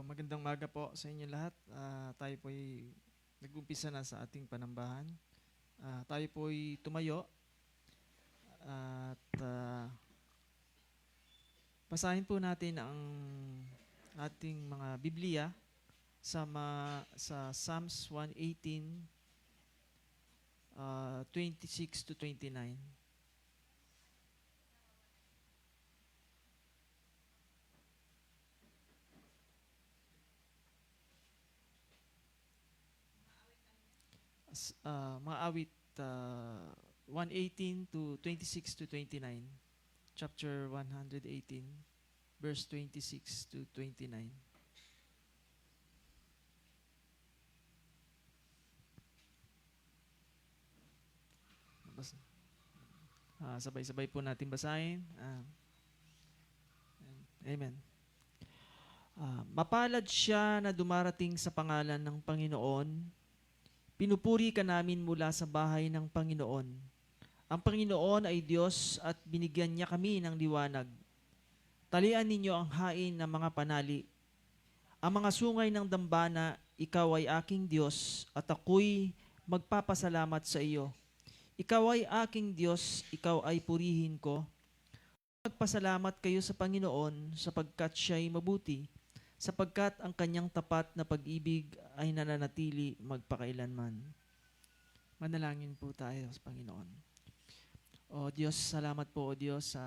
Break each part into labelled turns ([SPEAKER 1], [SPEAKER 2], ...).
[SPEAKER 1] Magandang maga po sa inyo lahat. Tayo po ay nag-umpisa na sa ating panambahan. Tayo po ay tumayo at basahin po natin ang ating mga Biblia sa Psalms 118, 26 to 29. Mga awit 118 to 26 to 29. Chapter 118, verse 26 to 29. Sabay-sabay po natin basahin. Amen. Mapalad siya na dumarating sa pangalan ng Panginoon. Pinupuri ka namin mula sa bahay ng Panginoon. Ang Panginoon ay Diyos at binigyan niya kami ng liwanag. Talian ninyo ang hain ng mga panali. Ang mga sungay ng dambana, ikaw ay aking Diyos at ako'y magpapasalamat sa iyo. Ikaw ay aking Diyos, ikaw ay purihin ko. Magpasalamat kayo sa Panginoon sapagkat siya'y mabuti, sapagkat ang kanyang tapat na pag-ibig ay nananatili magpakailanman. Manalangin po tayo sa Panginoon. O Diyos, salamat po o Diyos sa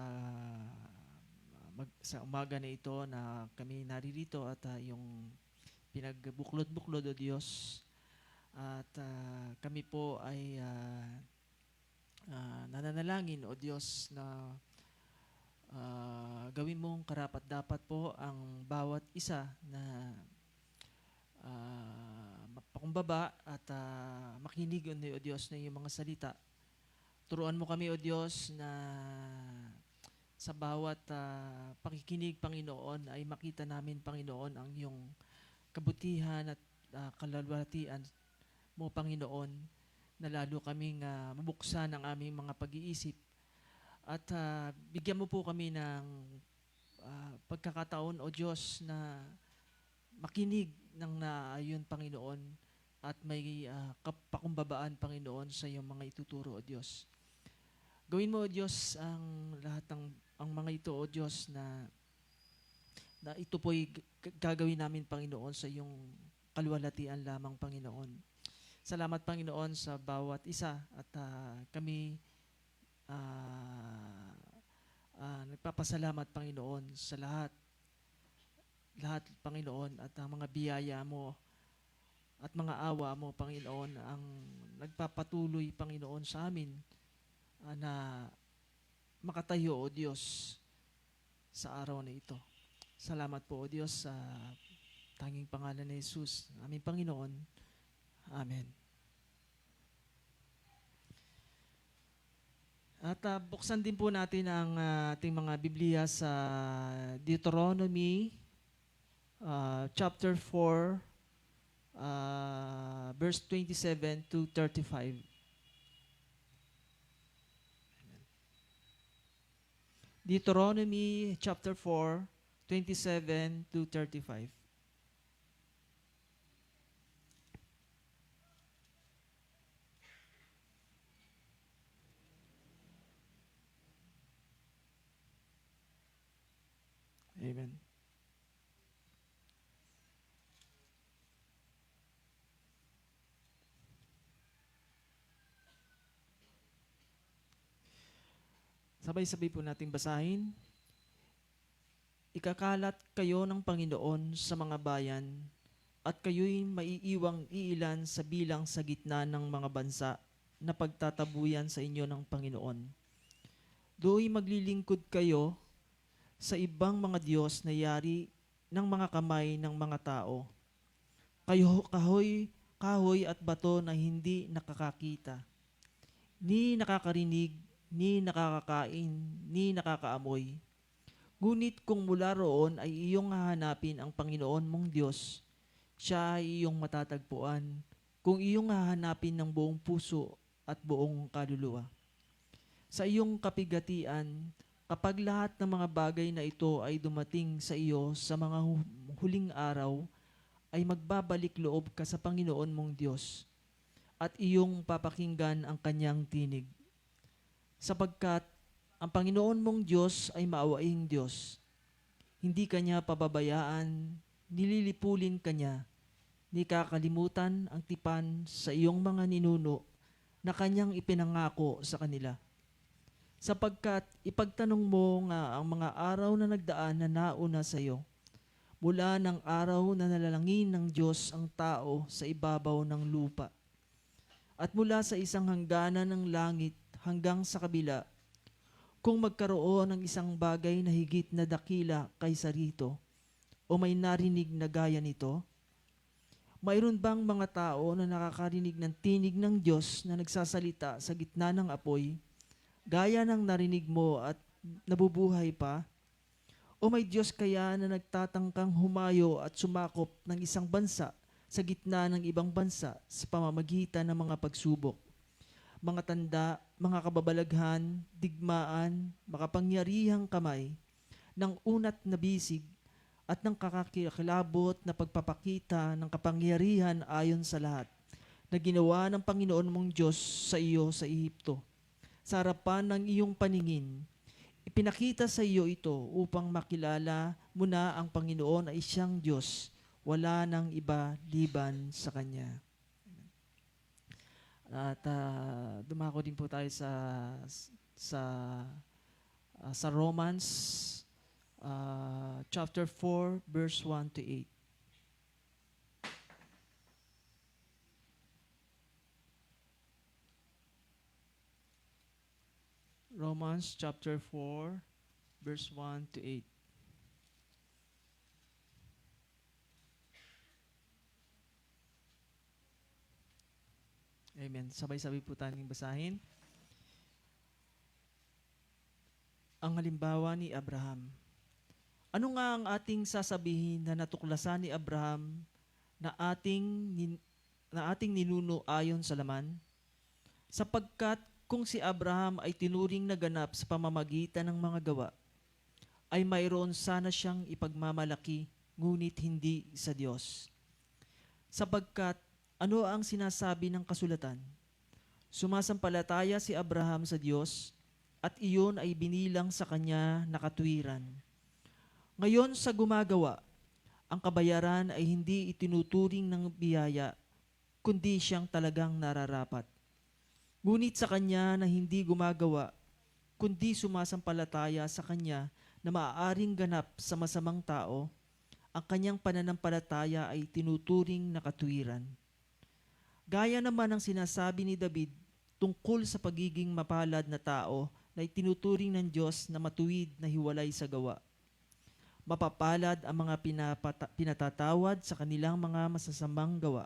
[SPEAKER 1] umaga na ito na kami naririto at yung pinagbuklod-buklod o Diyos. At kami po ay nananalangin o Diyos na gawin mong karapat-dapat po ang bawat isa na mapakumbaba at makinig o Diyos na iyong mga salita. Turuan mo kami o Diyos na sa bawat pakikinig, Panginoon, ay makita namin, Panginoon, ang iyong kabutihan at kalalwalhatian mo, Panginoon, na lalo kaming mabuksan ang aming mga pag-iisip. At bigyan mo po kami ng pagkakataon, o Diyos, na makinig ng naayon, Panginoon, at may kapakumbabaan, Panginoon, sa iyong mga ituturo, o Diyos. Gawin mo, o Diyos, ang lahat ng ang mga ito, o Diyos, na ito po'y gagawin namin, Panginoon, sa iyong kaluwalhatian lamang, Panginoon. Salamat, Panginoon, sa bawat isa at kami nagpapasalamat, Panginoon, sa lahat, Panginoon, at ang mga biyaya mo at mga awa mo, Panginoon, ang nagpapatuloy, Panginoon, sa amin na makatayo, o Diyos, sa araw na ito. Salamat po, o Diyos, sa tanging pangalan ni Jesus, aming Panginoon. Amen. At buksan din po natin ang ating mga Biblia sa Deuteronomy chapter 4, verse 27 to 35. Deuteronomy chapter 4, 27 to 35. Amen. Sabay-sabay po nating basahin. Ikakalat kayo ng Panginoon sa mga bayan, at kayo'y maiiwang iilan sa bilang sa gitna ng mga bansa na pagtatabuyan sa inyo ng Panginoon. Do'y maglilingkod kayo sa ibang mga Diyos na yari ng mga kamay ng mga tao. Kahoy at bato na hindi nakakakita, ni nakakarinig, ni nakakakain, ni nakakaamoy. Ngunit kung mula roon ay iyong hahanapin ang Panginoon mong Diyos, siya ay iyong matatagpuan kung iyong hahanapin ng buong puso at buong kaluluwa. Sa iyong kapigatian, kapag lahat ng mga bagay na ito ay dumating sa iyo sa mga huling araw ay magbabalik loob ka sa Panginoon mong Diyos at iyong papakinggan ang kanyang tinig. Sapagkat ang Panginoon mong Diyos ay maawaing Diyos. Hindi kanya pababayaan, nililipulin kanya, ni kakalimutan ang tipan sa iyong mga ninuno na kanyang ipinangako sa kanila. Sapagkat ipagtanong mo nga ang mga araw na nagdaan na nauna sa iyo, mula ng araw na nalalangin ng Diyos ang tao sa ibabaw ng lupa, at mula sa isang hangganan ng langit hanggang sa kabila, kung magkaroon ng isang bagay na higit na dakila kaysa rito, o may narinig na gaya nito, mayroon bang mga tao na nakakarinig ng tinig ng Diyos na nagsasalita sa gitna ng apoy, gaya ng narinig mo at nabubuhay pa? O may Diyos kaya na nagtatangkang humayo at sumakop ng isang bansa sa gitna ng ibang bansa sa pamamagitan ng mga pagsubok, mga tanda, mga kababalaghan, digmaan, makapangyarihang kamay, ng unat na bisig, at ng kakakilabot na pagpapakita ng kapangyarihan ayon sa lahat na ginawa ng Panginoon mong Diyos sa iyo sa Ehipto. Sa harapan ng iyong paningin, ipinakita sa iyo ito upang makilala mo na ang Panginoon ay siyang Diyos, wala nang iba liban sa Kanya. At dumako din po tayo sa Romans chapter 4 verse 1 to 8. Romans chapter 4 verse 1 to 8. Amen. Sabay-sabay po tayong basahin. Ang halimbawa ni Abraham. Ano nga ang ating sasabihin na natuklasan ni Abraham na ating ninuno ayon sa laman? Sapagkat kung si Abraham ay tinuring na ganap sa pamamagitan ng mga gawa, ay mayroon sana siyang ipagmamalaki, ngunit hindi sa Diyos. Sapagkat ano ang sinasabi ng kasulatan? Sumasampalataya si Abraham sa Diyos at iyon ay binilang sa kanya na katwiran. Ngayon sa gumagawa, ang kabayaran ay hindi itinuturing ng biyaya, kundi siyang talagang nararapat. Ngunit sa kanya na hindi gumagawa, kundi sumasampalataya sa kanya na maaaring ganap sa masamang tao, ang kanyang pananampalataya ay tinuturing na katwiran. Gaya naman ang sinasabi ni David tungkol sa pagiging mapalad na tao na itinuturing ng Diyos na matuwid na hiwalay sa gawa. Mapapalad ang mga pinatatawad sa kanilang mga masasamang gawa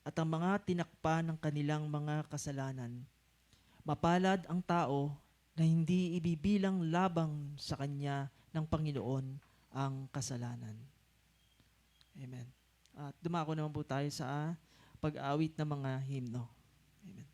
[SPEAKER 1] at ang mga tinakpan ng kanilang mga kasalanan. Mapalad ang tao na hindi ibibilang labang sa kanya ng Panginoon ang kasalanan. Amen. At dumako naman po tayo sa pag-awit ng mga himno. Amen.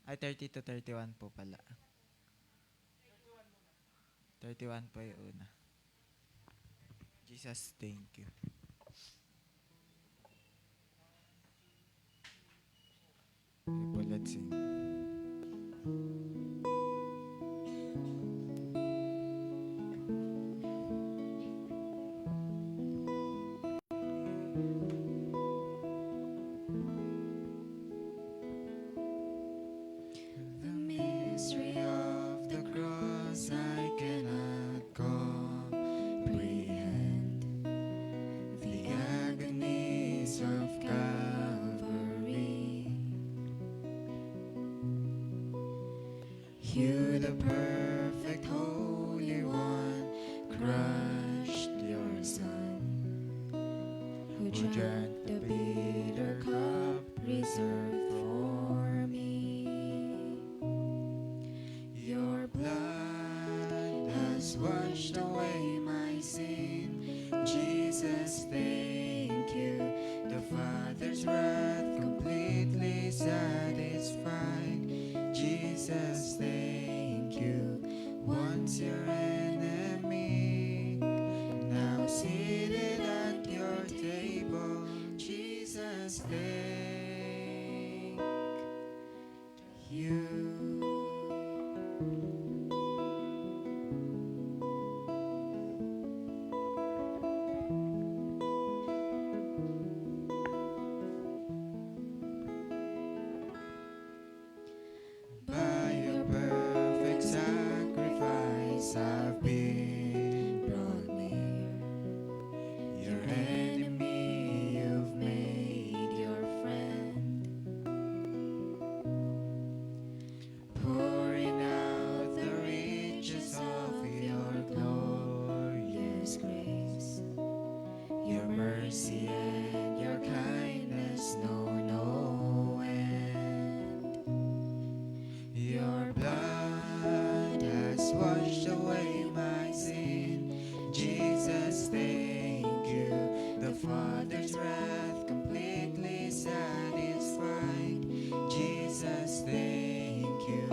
[SPEAKER 2] Ay, 30 to 31 po pala. 31 po yung una. Jesus, thank you. Okay po, let's sing. The mystery of the cross.
[SPEAKER 3] You, the perfect Holy One, crushed your Son, who drank the bitter cup reserved for me. Your blood has washed away my sin. Jesus, thank you. The Father's wrath completely satisfied. Jesus, thank you. Once your enemy, now seated at your table. Jesus, thank you. By your perfect sacrifice, I've been brought near. Your enemy, you've made your friend, pouring out the riches of your glorious grace. Your mercy and your kindness know no end. Your blood has washed away my sin. Jesus, thank you. The Father's wrath completely satisfied. Jesus, thank you.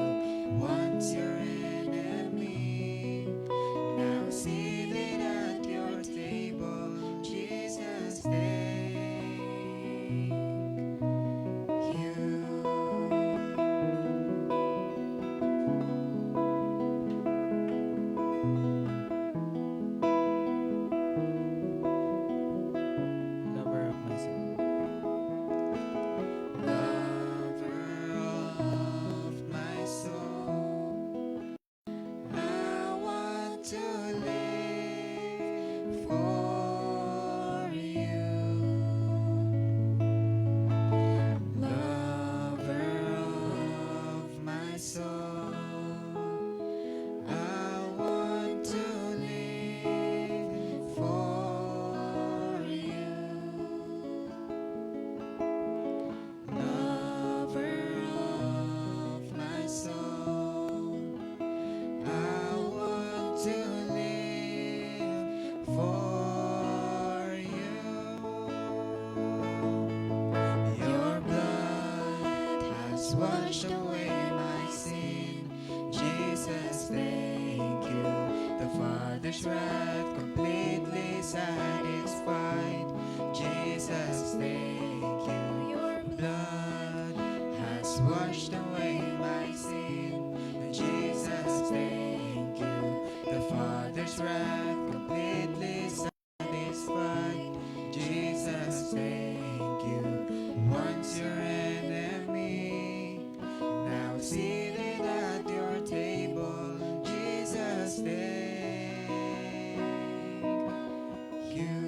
[SPEAKER 3] Once your enemy, now seated at your table. Jesus, thank you.
[SPEAKER 2] Lover of my soul.
[SPEAKER 3] Lover of my soul, I want to live for you. Lover of my soul, I want to live for you. Lover of my soul, I want to live for you. Your blood has washed away my sin. Jesus, thank you. The Father's wrath completely satisfied. Jesus, thank you. Your blood has washed away my sin. Jesus, thank you. The Father's wrath completely satisfied. Jesus, thank you. Once your enemy, now seated at your table. Jesus, thank you.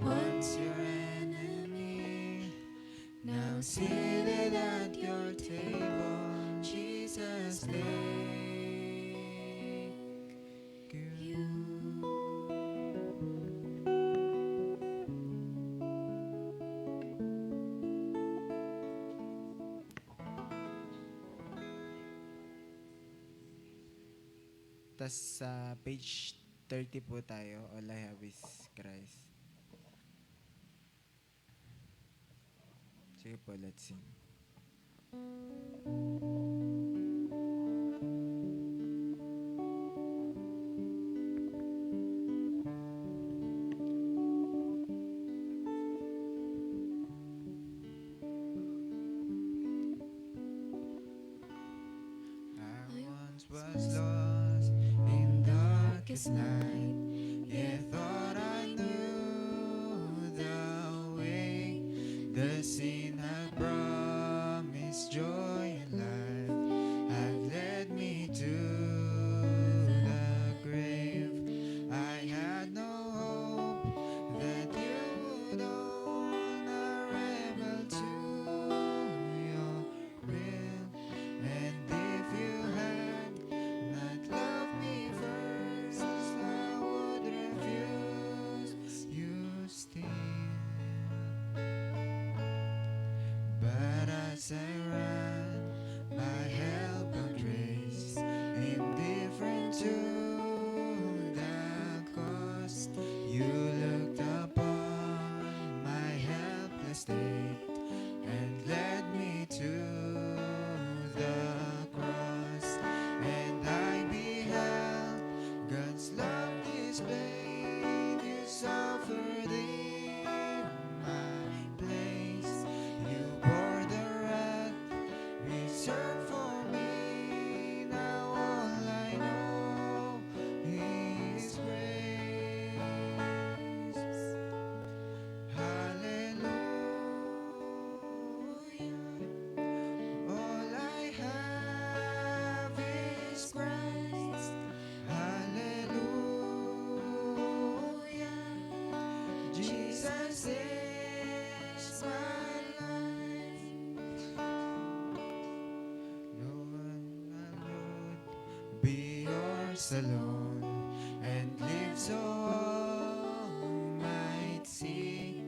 [SPEAKER 3] Once your enemy, now seated at your table. Jesus, thank you.
[SPEAKER 2] Tas sa page 30 po tayo. All I have is Christ. Sige po, let's sing.
[SPEAKER 3] I once was lost in darkest night, yet thought I knew the way. The sin had promised joy and life, had led me to be yours alone, and live so all might see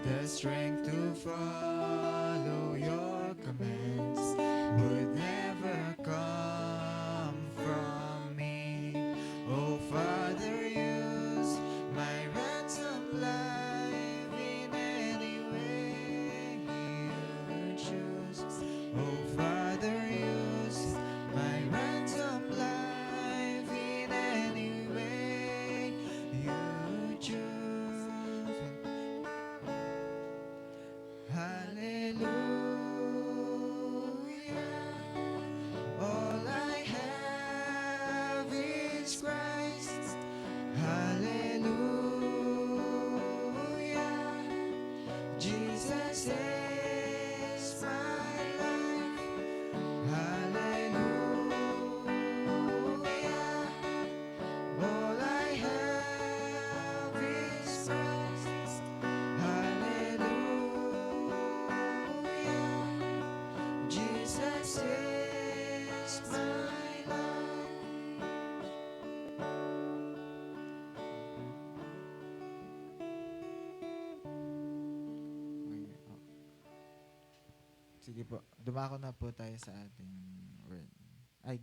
[SPEAKER 3] the strength to follow your commands would never come from me. Oh Father, use my ransom life in any way you choose. Oh Father, use my ransom life in any way you choose. Hallelujah. All I have is Christ. Hallelujah. Jesus is my life. Hallelujah. All I have is Christ. Hallelujah. Jesus is my life.
[SPEAKER 2] Okay. Sige po. Dumako na po tayo sa ating word. Ay,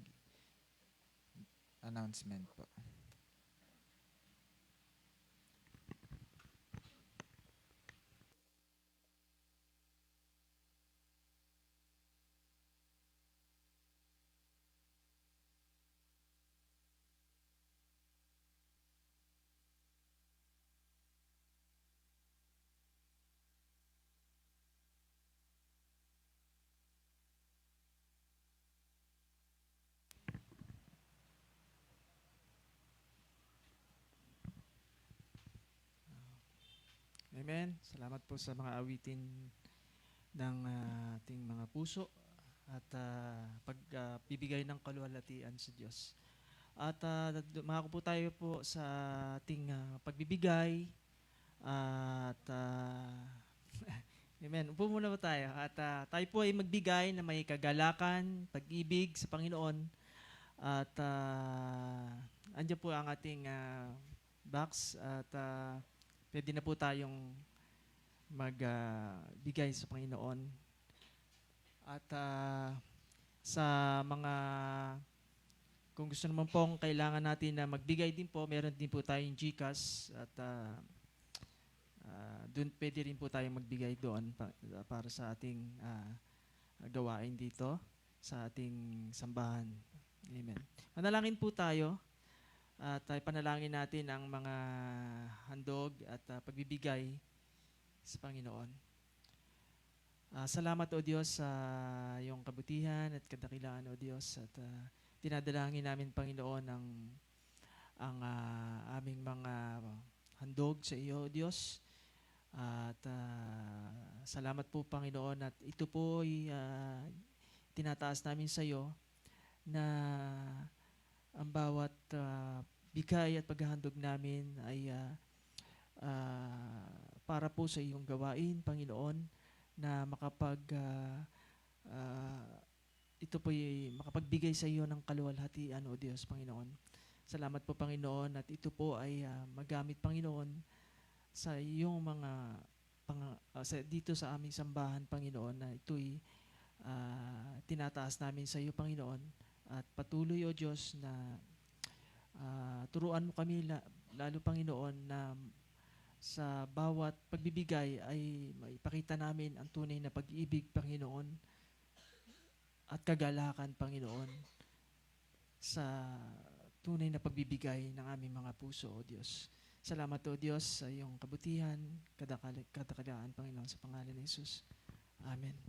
[SPEAKER 2] announcement po.
[SPEAKER 1] Amen. Salamat po sa mga awitin ng ating mga puso at pagbibigay ng kaluwalhatian sa Diyos. At dumako po tayo po sa ating pagbibigay at Amen. Upo muna po tayo. At tayo po ay magbigay na may kagalakan, pag-ibig sa Panginoon. At andyan po ang ating box at pwede na po tayong magbigay sa Panginoon. At sa mga, kung gusto naman pong kailangan natin na magbigay din po, meron din po tayong GCash at doon pwede rin po tayong magbigay doon para sa ating gawain dito sa ating sambahan. Amen. Manalangin po tayo at panalangin natin ang mga handog at pagbibigay sa Panginoon. Salamat o Diyos sa iyong kabutihan at kadakilaan o Diyos at dinadalangin namin Panginoon ang aming mga handog sa iyo o Diyos. At salamat po Panginoon at ito po ay tinataas namin sa iyo na ang bawat bigay at paghahandog namin ay para po sa iyong gawain, Panginoon, na ito po ay makapagbigay sa iyo ng kaluwalhatian, O Diyos, Panginoon. Salamat po, Panginoon, at ito po ay magamit, Panginoon, sa iyong mga dito sa aming sambahan, Panginoon, na ito'y tinataas namin sa iyo, Panginoon, at patuloy, O Diyos, na turuan mo kami lalo, Panginoon, na sa bawat pagbibigay ay maipakita namin ang tunay na pag-ibig, Panginoon, at kagalakan, Panginoon, sa tunay na pagbibigay ng aming mga puso, O Diyos. Salamat, O Diyos, sa iyong kabutihan, kadakalaan, Panginoon, sa pangalan ni Jesus. Amen.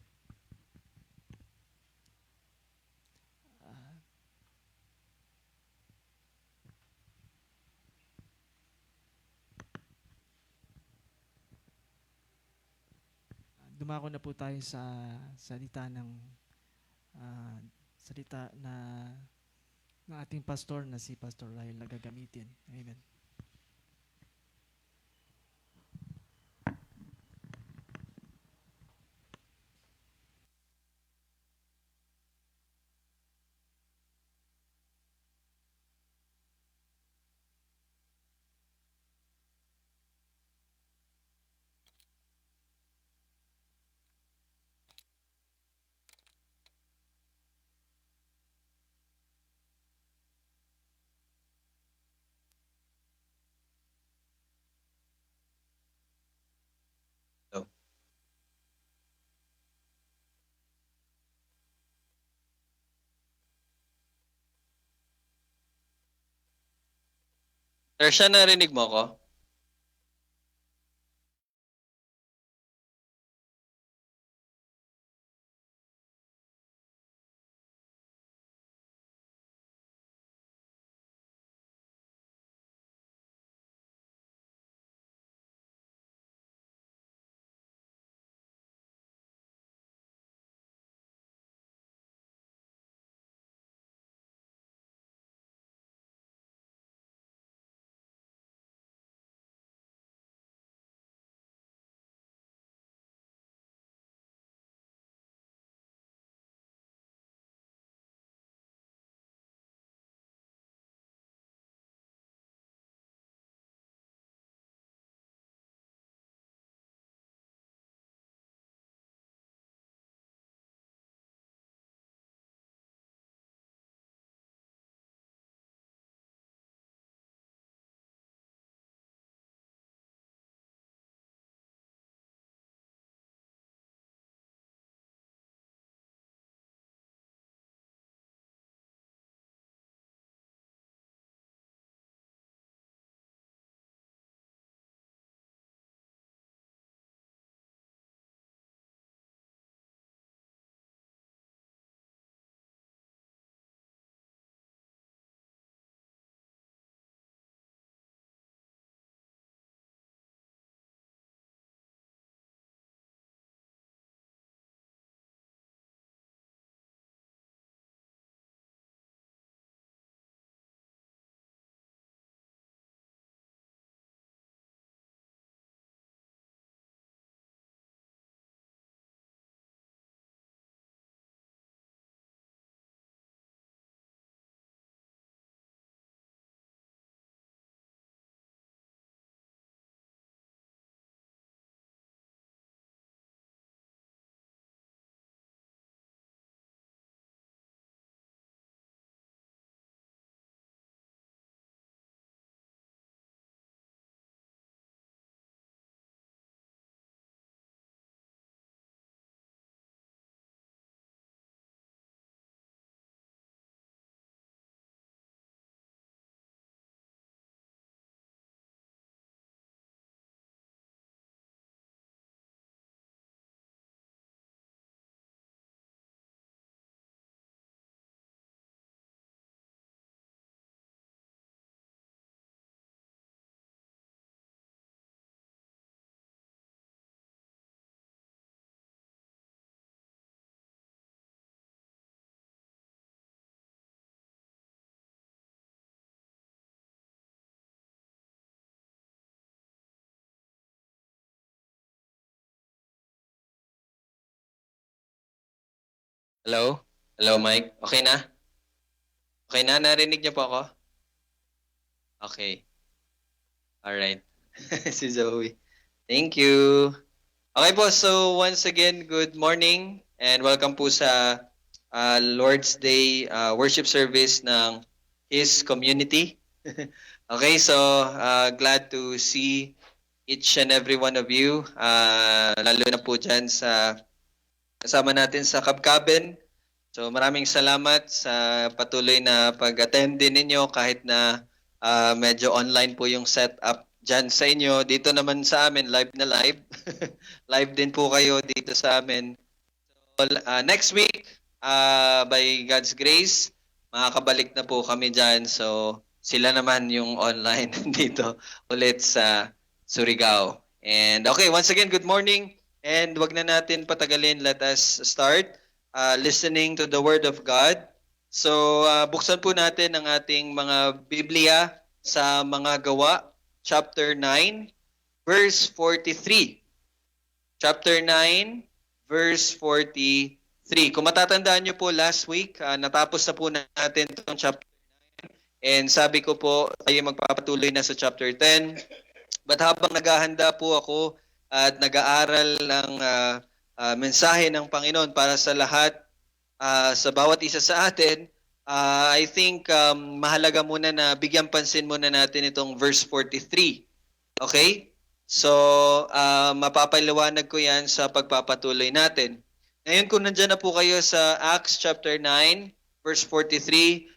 [SPEAKER 1] Dumako na po tayo sa salita ng ating pastor na si Pastor Lyle na gagamitin. Amen.
[SPEAKER 4] Tarsha, narinig mo ako? Hello? Hello, Mike? Okay na? Okay na? Narinig niyo po ako? Okay. Alright. Si Zoe. Thank you. Okay po, so once again, good morning and welcome po sa Lord's Day worship service ng His community. Okay, so glad to see each and every one of you, lalo na po dyan sa kasama natin sa Kabkaben. So maraming salamat sa patuloy na pag-attend din ninyo kahit na medyo online po yung setup dyan sa inyo. Dito naman sa amin, live na live. Live din po kayo dito sa amin. So, next week, by God's grace, makakabalik na po kami dyan. So sila naman yung online dito ulit sa Surigao. And okay, once again, good morning. And wag na natin patagalin. Let us start listening to the Word of God. So buksan po natin ang ating mga Biblia sa mga gawa, chapter 9, verse 43. Chapter 9, verse 43. Kung matatandaan nyo po last week, natapos na po natin itong chapter 9. And sabi ko po, tayo magpapatuloy na sa chapter 10. But habang naghahanda po ako at nag-aaral ng mensahe ng Panginoon para sa lahat, sa bawat isa sa atin, I think mahalaga muna na bigyan pansin muna natin itong verse 43. Okay? So, mapapaliwanag ko yan sa pagpapatuloy natin. Ngayon, kung nandyan na po kayo sa Acts chapter 9, verse 43,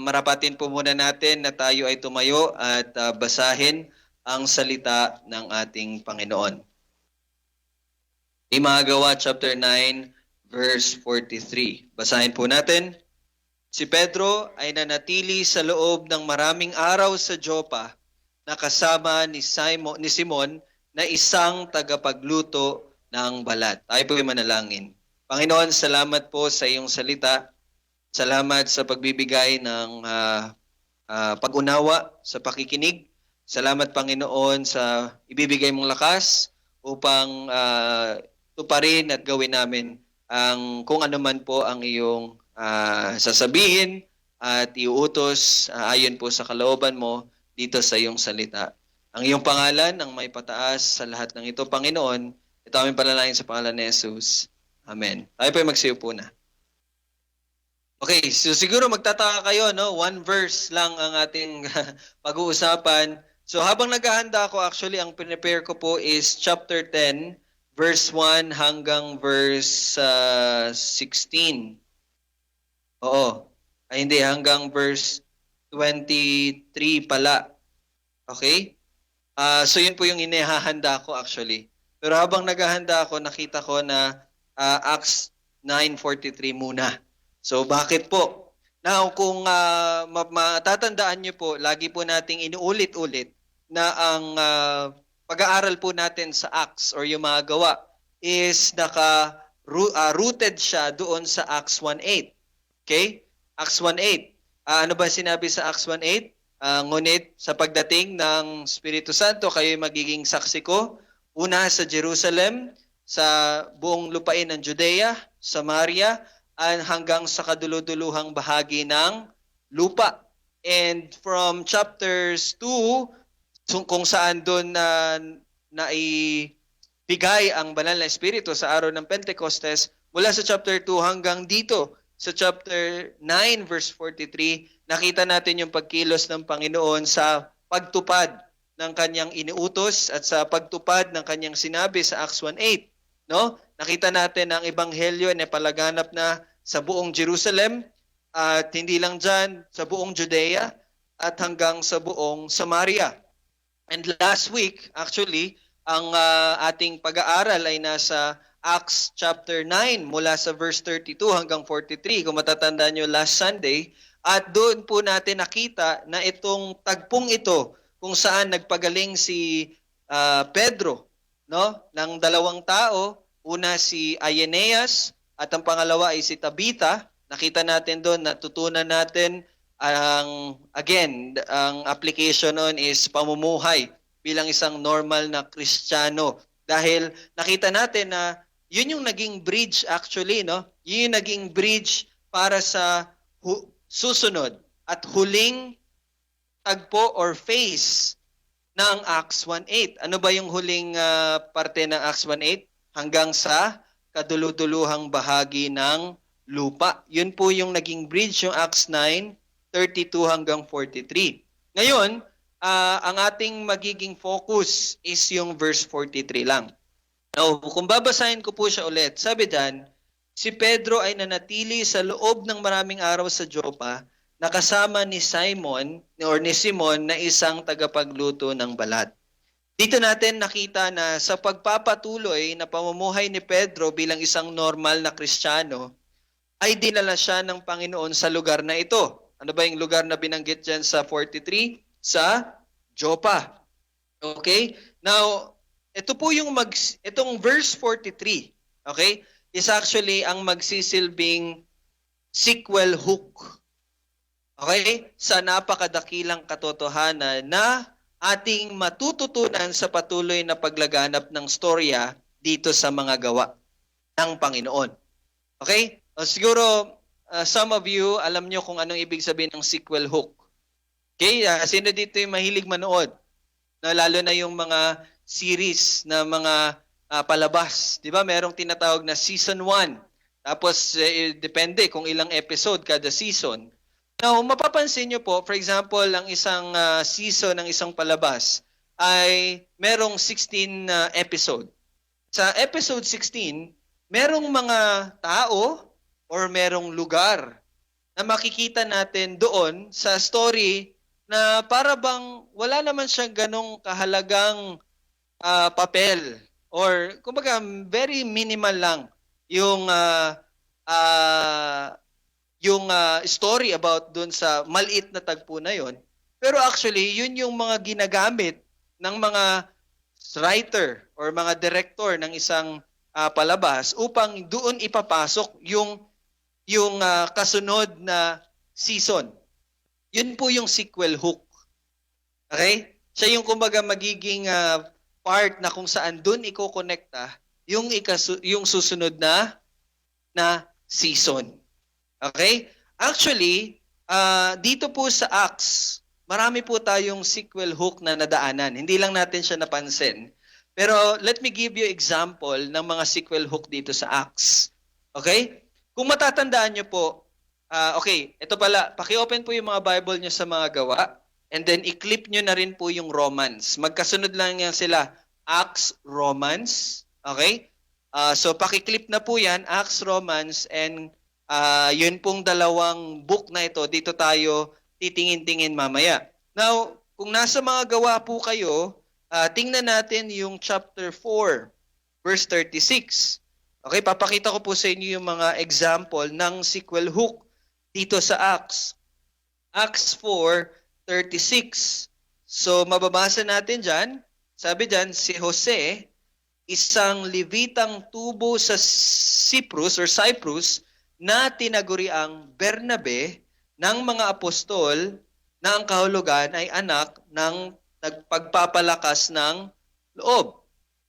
[SPEAKER 4] marapatin po muna natin na tayo ay tumayo at basahin ang salita ng ating Panginoon. Mga Gawa chapter 9 verse 43. Basahin po natin. Si Pedro ay nanatili sa loob ng maraming araw sa Joppa na kasama ni Simon na isang tagapagluto ng balat. Tayo po ay manalangin. Panginoon, salamat po sa iyong salita. Salamat sa pagbibigay ng pag-unawa sa pakikinig. Salamat, Panginoon, sa ibibigay mong lakas upang tuparin at gawin namin ang kung ano man po ang iyong sasabihin at iuutos ayon po sa kalooban mo dito sa iyong salita. Ang iyong pangalan ang maipataas sa lahat ng ito, Panginoon. Ito aming panalangin sa pangalan ni Jesus. Amen. Tayo po ay magsiupo na. Okay, so siguro magtataka kayo, no? One verse lang ang ating pag-uusapan. So habang naghahanda ako, actually, ang prepare ko po is chapter 10, verse 1 hanggang verse 16. Oo. Ay hindi, hanggang verse 23 pala. Okay? So yun po yung inihahanda ko actually. Pero habang naghahanda ako, nakita ko na Acts 9:43 muna. So bakit po? Now, kung matatandaan niyo po, lagi po nating inuulit-ulit na ang pag-aaral po natin sa Acts or yung mga gawa is rooted siya doon sa Acts 1:8. Okay? Acts 1:8. Ano ba sinabi sa Acts 1:8? Ngunit sa pagdating ng Espiritu Santo, kayo'y magiging saksi ko. Una sa Jerusalem, sa buong lupain ng Judea, Samaria, hanggang sa kaduluduluhang bahagi ng lupa. And from chapters 2, kung saan doon na ibigay ang banal na Espiritu sa araw ng Pentecostes, mula sa chapter 2 hanggang dito, sa chapter 9 verse 43, nakita natin yung pagkilos ng Panginoon sa pagtupad ng kanyang iniutos at sa pagtupad ng kanyang sinabi sa Acts 1:8. No? Nakita natin ang ebanghelyo na palaganap na sa buong Jerusalem at hindi lang dyan, sa buong Judea at hanggang sa buong Samaria. And last week, actually, ang ating pag-aaral ay nasa Acts chapter 9 mula sa verse 32 hanggang 43, kung matatandaan nyo last Sunday. At doon po natin nakita na itong tagpong ito kung saan nagpagaling si Pedro, no, ng dalawang tao, una si Aeneas at ang pangalawa ay si Tabitha. Nakita natin doon, natutunan natin ang application noon is pamumuhay bilang isang normal na Kristiyano. Dahil nakita natin na yun yung naging bridge actually, no? Yun yung naging bridge para sa susunod at huling tagpo or phase ng Acts 1:8. Ano ba yung huling parte ng Acts 1:8? Hanggang sa kaduluduluhang bahagi ng lupa. Yun po yung naging bridge, yung Acts 9:32 hanggang 43. Ngayon, ang ating magiging focus is yung verse 43 lang. Now, kung babasahin ko po siya ulit, sabi dyan, si Pedro ay nanatili sa loob ng maraming araw sa Joppa, nakasama ni Simon na isang tagapagluto ng balat. Dito natin nakita na sa pagpapatuloy na pamumuhay ni Pedro bilang isang normal na Kristiyano, ay dinala siya ng Panginoon sa lugar na ito. Ano ba yung lugar na binanggit dyan sa 43? Sa Joppa. Okay? Now, ito po yung itong verse 43, okay, is actually ang magsisilbing sequel hook. Okay? Sa napakadakilang katotohanan na ating matututunan sa patuloy na paglaganap ng storya dito sa mga gawa ng Panginoon. Okay? Siguro, some of you, alam nyo kung anong ibig sabihin ng sequel hook. Okay? Sino dito yung mahilig manood? Lalo na yung mga series na mga palabas. Di ba? Merong tinatawag na season 1. Tapos, depende kung ilang episode kada season. Now, mapapansin nyo po, for example, ang isang season ng isang palabas ay merong 16 episode. Sa episode 16, merong mga tao or merong lugar na makikita natin doon sa story na para bang wala naman siyang ganong kahalagang papel or kumbaga very minimal lang yung story about doon sa maliit na tagpo na yon. Pero actually, yun yung mga ginagamit ng mga writer or mga director ng isang palabas upang doon ipapasok yung kasunod na season. Yun po yung sequel hook. Okay? Siya yung kumbaga magiging part na kung saan doon iko-connecta yung susunod na season. Okay? Actually, dito po sa Acts, marami po tayong sequel hook na nadaanan. Hindi lang natin siya napansin. Pero let me give you example ng mga sequel hook dito sa Acts. Okay? Kung matatandaan nyo po, okay, ito pala, paki-open po yung mga Bible nyo sa mga gawa and then i-clip nyo na rin po yung Romans. Magkasunod lang yan sila, Acts, Romans. Okay? So paki-clip na po yan, Acts, Romans, and yun pong dalawang book na ito, dito tayo titingin-tingin mamaya. Now, kung nasa mga gawa po kayo, tingnan natin yung chapter 4, verse 36. Okay, papakita ko po sa inyo yung mga example ng sequel hook dito sa Acts. Acts 4:36. So, mababasa natin dyan. Sabi dyan, si Jose, isang Levitang tubo sa Cyprus na tinaguriang Bernabe ng mga apostol na ang kahulugan ay anak ng nagpagpapalakas ng loob.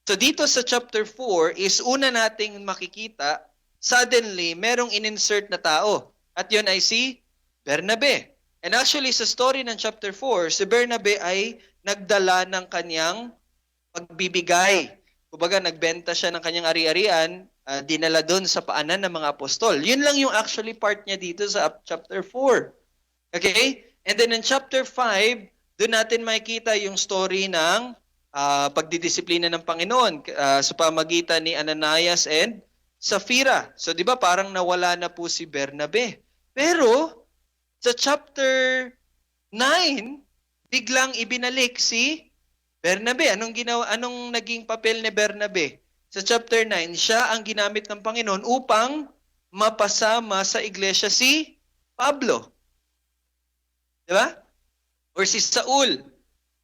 [SPEAKER 4] So dito sa chapter 4 is una nating makikita, suddenly merong in-insert na tao. At yun ay si Bernabe. And actually sa story ng chapter 4, si Bernabe ay nagdala ng kanyang pagbibigay. Kumbaga nagbenta siya ng kanyang ari-arian, dinala doon sa paanan ng mga apostol. Yun lang yung actually part niya dito sa chapter 4. Okay? And then in chapter 5, doon natin makikita yung story ng pagdidisiplina ng Panginoon sa pamagitan ni Ananias and Sapphira. So 'di ba parang nawala na po si Bernabe. Pero sa chapter 9, biglang ibinalik si Bernabe. Anong naging papel ni Bernabe? Sa chapter 9, siya ang ginamit ng Panginoon upang mapasama sa iglesia si Pablo. 'Di ba? Or si Saul.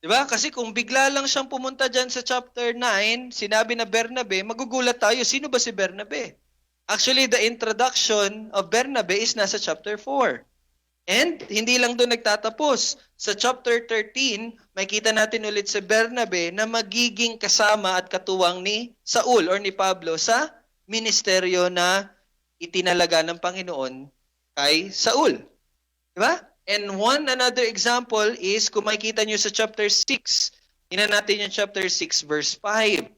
[SPEAKER 4] Diba? Kasi kung bigla lang siyang pumunta dyan sa chapter 9, sinabi na Bernabe, magugulat tayo, sino ba si Bernabe? Actually, the introduction of Bernabe is nasa chapter 4. And hindi lang doon nagtatapos. Sa chapter 13, makita natin ulit si Bernabe na magiging kasama at katuwang ni Saul or ni Pablo sa ministeryo na itinalaga ng Panginoon kay Saul. Diba? And another example is, kung makikita nyo sa chapter 6, tingnan natin yung chapter 6 verse 5.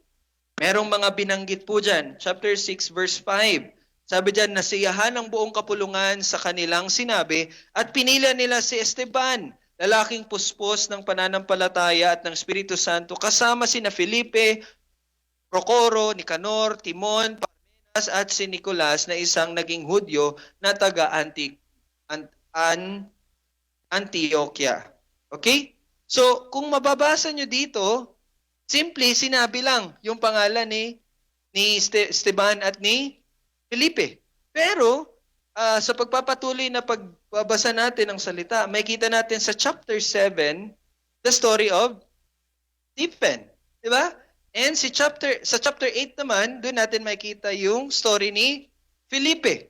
[SPEAKER 4] Merong mga binanggit po dyan. Chapter 6 verse 5. Sabi dyan, nasiyahan ang buong kapulungan sa kanilang sinabi at pinila nila si Esteban, lalaking puspos ng pananampalataya at ng Espiritu Santo, kasama sina Felipe, Procoro, Nicanor, Timon, Parmenas at si Nicolas na isang naging Hudyo na Antioquia. Okay? So, kung mababasa nyo dito, simply sinabi lang yung pangalan ni Esteban at ni Felipe. Pero, sa pagpapatuloy na pagbabasa natin ng salita, makikita natin sa chapter 7, the story of Stephen. Diba? And sa chapter 8 naman, doon natin makikita yung story ni Felipe.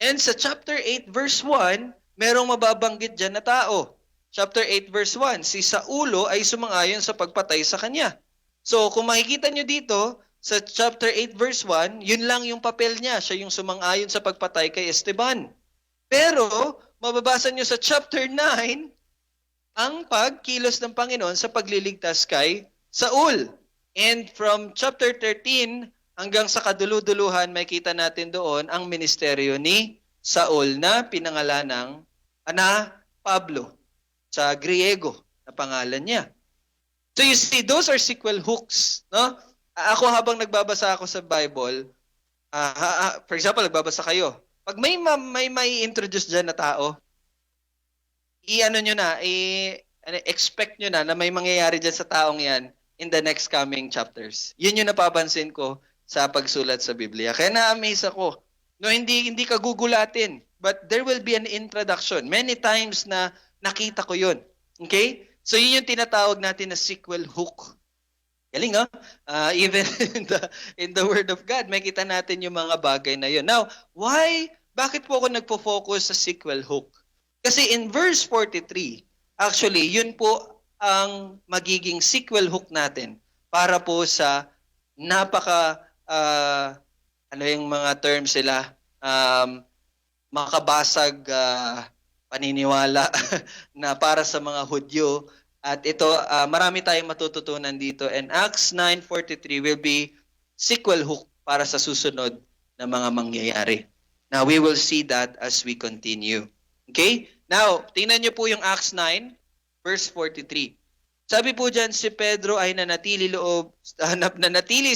[SPEAKER 4] And sa chapter 8 verse 1, merong mababanggit dyan na tao. Chapter 8 verse 1, si Saulo ay sumang-ayon sa pagpatay sa kanya. So kung makikita nyo dito, sa chapter 8 verse 1, yun lang yung papel niya. Siya yung sumang-ayon sa pagpatay kay Esteban. Pero, mababasa nyo sa chapter 9, ang pagkilos ng Panginoon sa pagliligtas kay Saul. And from chapter 13 hanggang sa kaduluduluhan, makikita natin doon ang ministeryo ni Saul na pinangalan ng Pablo sa Griego na pangalan niya. So you see, those are sequel hooks, no? Ako habang nagbabasa ako sa Bible, for example, nagbabasa kayo, pag may introduce dyan na tao, i-ano nyo na, expect nyo na may mangyayari dyan sa taong yan in the next coming chapters. Yun yung napapansin ko sa pagsulat sa Biblia. Kaya na-amaze ako. No, hindi ka gugulatin, but there will be an introduction. Many times na nakita ko yun. Okay? So yun yung tinatawag natin na sequel hook. Galing, no? Even in the Word of God, makita natin yung mga bagay na yun. Now, bakit po ako nagpo-focus sa sequel hook? Kasi in verse 43, actually, yun po ang magiging sequel hook natin para po sa ano yung mga terms sila, makabasag paniniwala na para sa mga Hudyo. At ito, marami tayong matututunan dito. And Acts 9:43 will be sequel hook para sa susunod na mga mangyayari. Now, we will see that as we continue. Okay? Now, tingnan niyo po yung Acts 9, verse 43. Sabi po dyan, si Pedro ay nanatili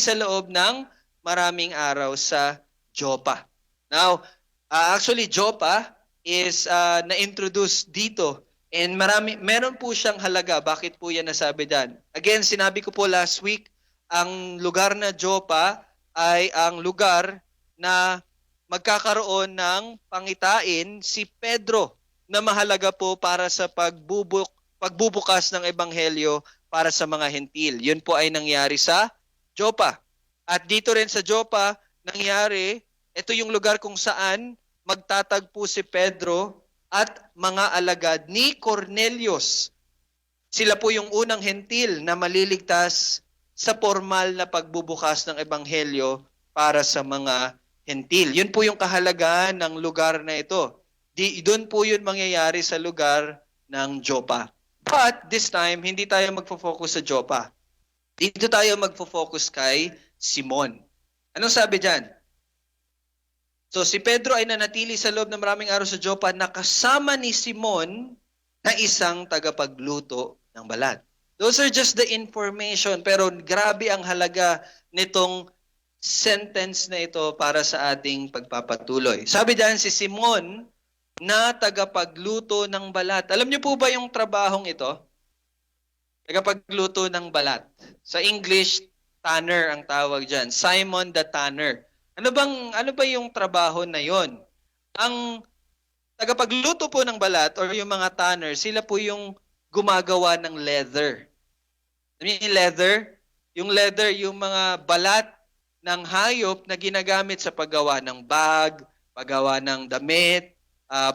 [SPEAKER 4] sa loob ng maraming araw sa Joppa. Now, actually, Joppa is na-introduce dito. And meron po siyang halaga. Bakit po yan nasabi dyan? Again, sinabi ko po last week, ang lugar na Joppa ay ang lugar na magkakaroon ng pangitain si Pedro na mahalaga po para sa pagbubukas ng ebanghelyo para sa mga hentil. Yun po ay nangyari sa Joppa. At dito rin sa Joppa, nangyari, ito yung lugar kung saan magtatagpo si Pedro at mga alagad ni Cornelius. Sila po yung unang hentil na maliligtas sa formal na pagbubukas ng ebanghelyo para sa mga hentil. Yun po yung kahalagahan ng lugar na ito. Doon po yun mangyayari sa lugar ng Joppa. But this time, hindi tayo magfo-focus sa Joppa. Dito tayo magfo-focus kay Simon. Anong sabi dyan? So si Pedro ay nanatili sa loob ng maraming araw sa Joppa na kasama ni Simon na isang tagapagluto ng balat. Those are just the information, pero grabe ang halaga nitong sentence na ito para sa ating pagpapatuloy. Sabi dyan si Simon na tagapagluto ng balat. Alam niyo po ba yung trabahong ito? Tagapagluto ng balat. Sa English, tanner ang tawag dyan. Simon the Tanner. Ano ba yung trabaho na yon? Ang tagapagluto po ng balat or yung mga tanner, sila po yung gumagawa ng leather. Alam niyo yung leather? Yung leather, yung mga balat ng hayop na ginagamit sa paggawa ng bag, paggawa ng damit,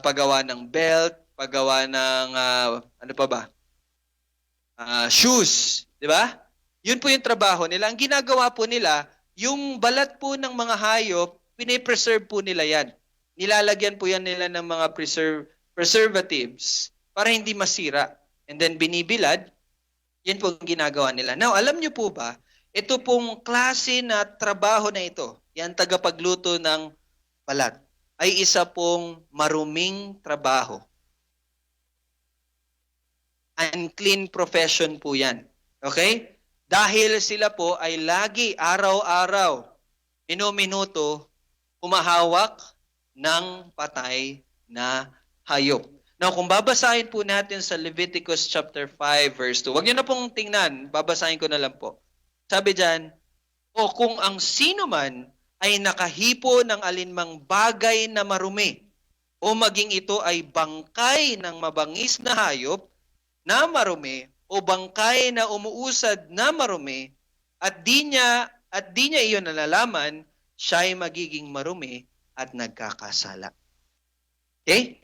[SPEAKER 4] paggawa ng belt, paggawa ng shoes, di ba? Yun po yung trabaho nila. Ang ginagawa po nila, yung balat po ng mga hayop, pinipreserve po nila yan. Nilalagyan po yan nila ng mga preservatives para hindi masira. And then binibilad, yan po ang ginagawa nila. Now, alam niyo po ba, ito pong klase na trabaho na ito, yan tagapagluto ng balat, ay isa pong maruming trabaho. Unclean profession po yan. Okay? Dahil sila po ay lagi, araw-araw, minuto, humahawak ng patay na hayop. Now, kung babasahin po natin sa Leviticus chapter 5, verse 2, huwag niyo na pong tingnan, babasahin ko na lang po. Sabi dyan, o kung ang sino man ay nakahipo ng alinmang bagay na marumi, o maging ito ay bangkay ng mabangis na hayop na marumi, o bangkay na umuusad na marumi, at di niya iyon nalalaman, siya ay magiging marumi at nagkakasala. Okay?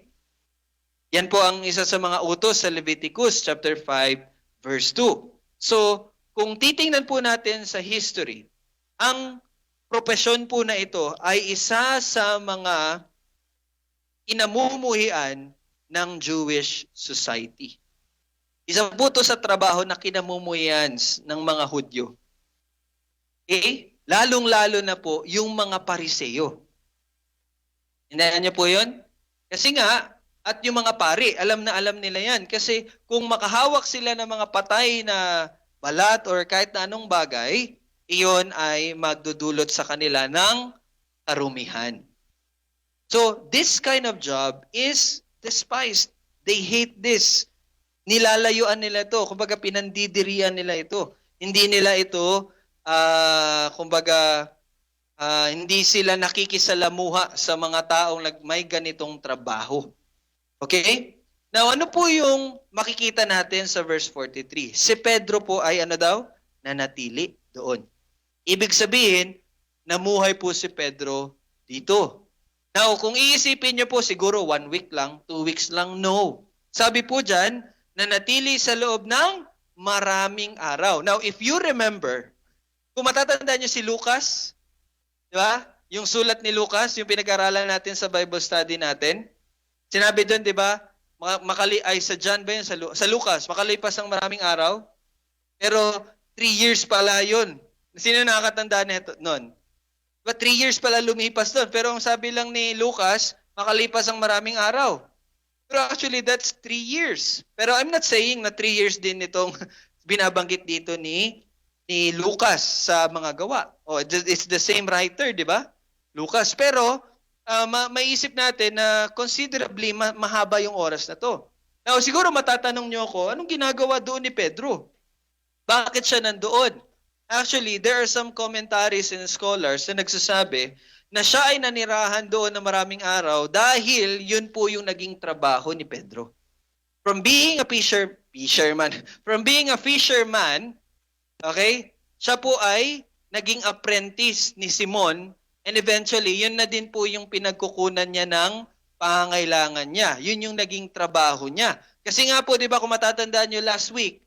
[SPEAKER 4] Yan po ang isa sa mga utos sa Leviticus chapter 5 verse 2. So, kung titingnan po natin sa history, ang propesyon po na ito ay isa sa mga kinamumuhian ng Jewish society. Isa po ito sa trabaho na kinamumuhian ng mga Hudyo. Okay? Lalong-lalo na po yung mga Pariseo. Hinayaan niyo po yun? Kasi nga, at yung mga pari, alam na alam nila yan. Kasi kung makahawak sila ng mga patay na balat or kahit na anong bagay, iyon ay magdudulot sa kanila ng karumihan. So, this kind of job is despised. They hate this. Nilalayuan nila ito. Kumbaga, pinandidirian nila ito. Hindi nila ito, kumbaga, hindi sila nakikisalamuha sa mga taong may ganitong trabaho. Okay? Now, ano po yung makikita natin sa verse 43? Si Pedro po ay ano daw? Nanatili doon. Ibig sabihin, namuhay po si Pedro dito. Now, kung iisipin nyo po, siguro 1 week lang, 2 weeks lang, no. Sabi po dyan, nanatili sa loob ng maraming araw. Now, if you remember, kung matatandaan nyo si Lucas, di ba? Yung sulat ni Lucas, yung pinag-aralan natin sa Bible study natin, sinabi doon, di ba? Sa John ba yun? Sa Lucas, makalipas ang maraming araw, pero 3 years pala yun. Sino nakakatanda nito noon? But 3 years pala lumipas doon. Pero ang sabi lang ni Lucas, makalipas ang maraming araw. Pero actually, that's 3 years. Pero I'm not saying na 3 years din itong binabanggit dito ni Lucas sa mga gawa. Oh, it's the same writer, di ba? Lucas. Pero maisip natin na considerably mahaba yung oras na to. Now, siguro matatanong nyo ako, anong ginagawa doon ni Pedro? Bakit siya nandoon? Actually, there are some commentaries and scholars na nagsasabi na siya ay nanirahan doon na maraming araw dahil yun po yung naging trabaho ni Pedro. From being a fisherman, okay, siya po ay naging apprentice ni Simon and eventually, yun na din po yung pinagkukunan niya ng pangangailangan niya. Yun yung naging trabaho niya. Kasi nga po, di ba, kung matatandaan nyo last week,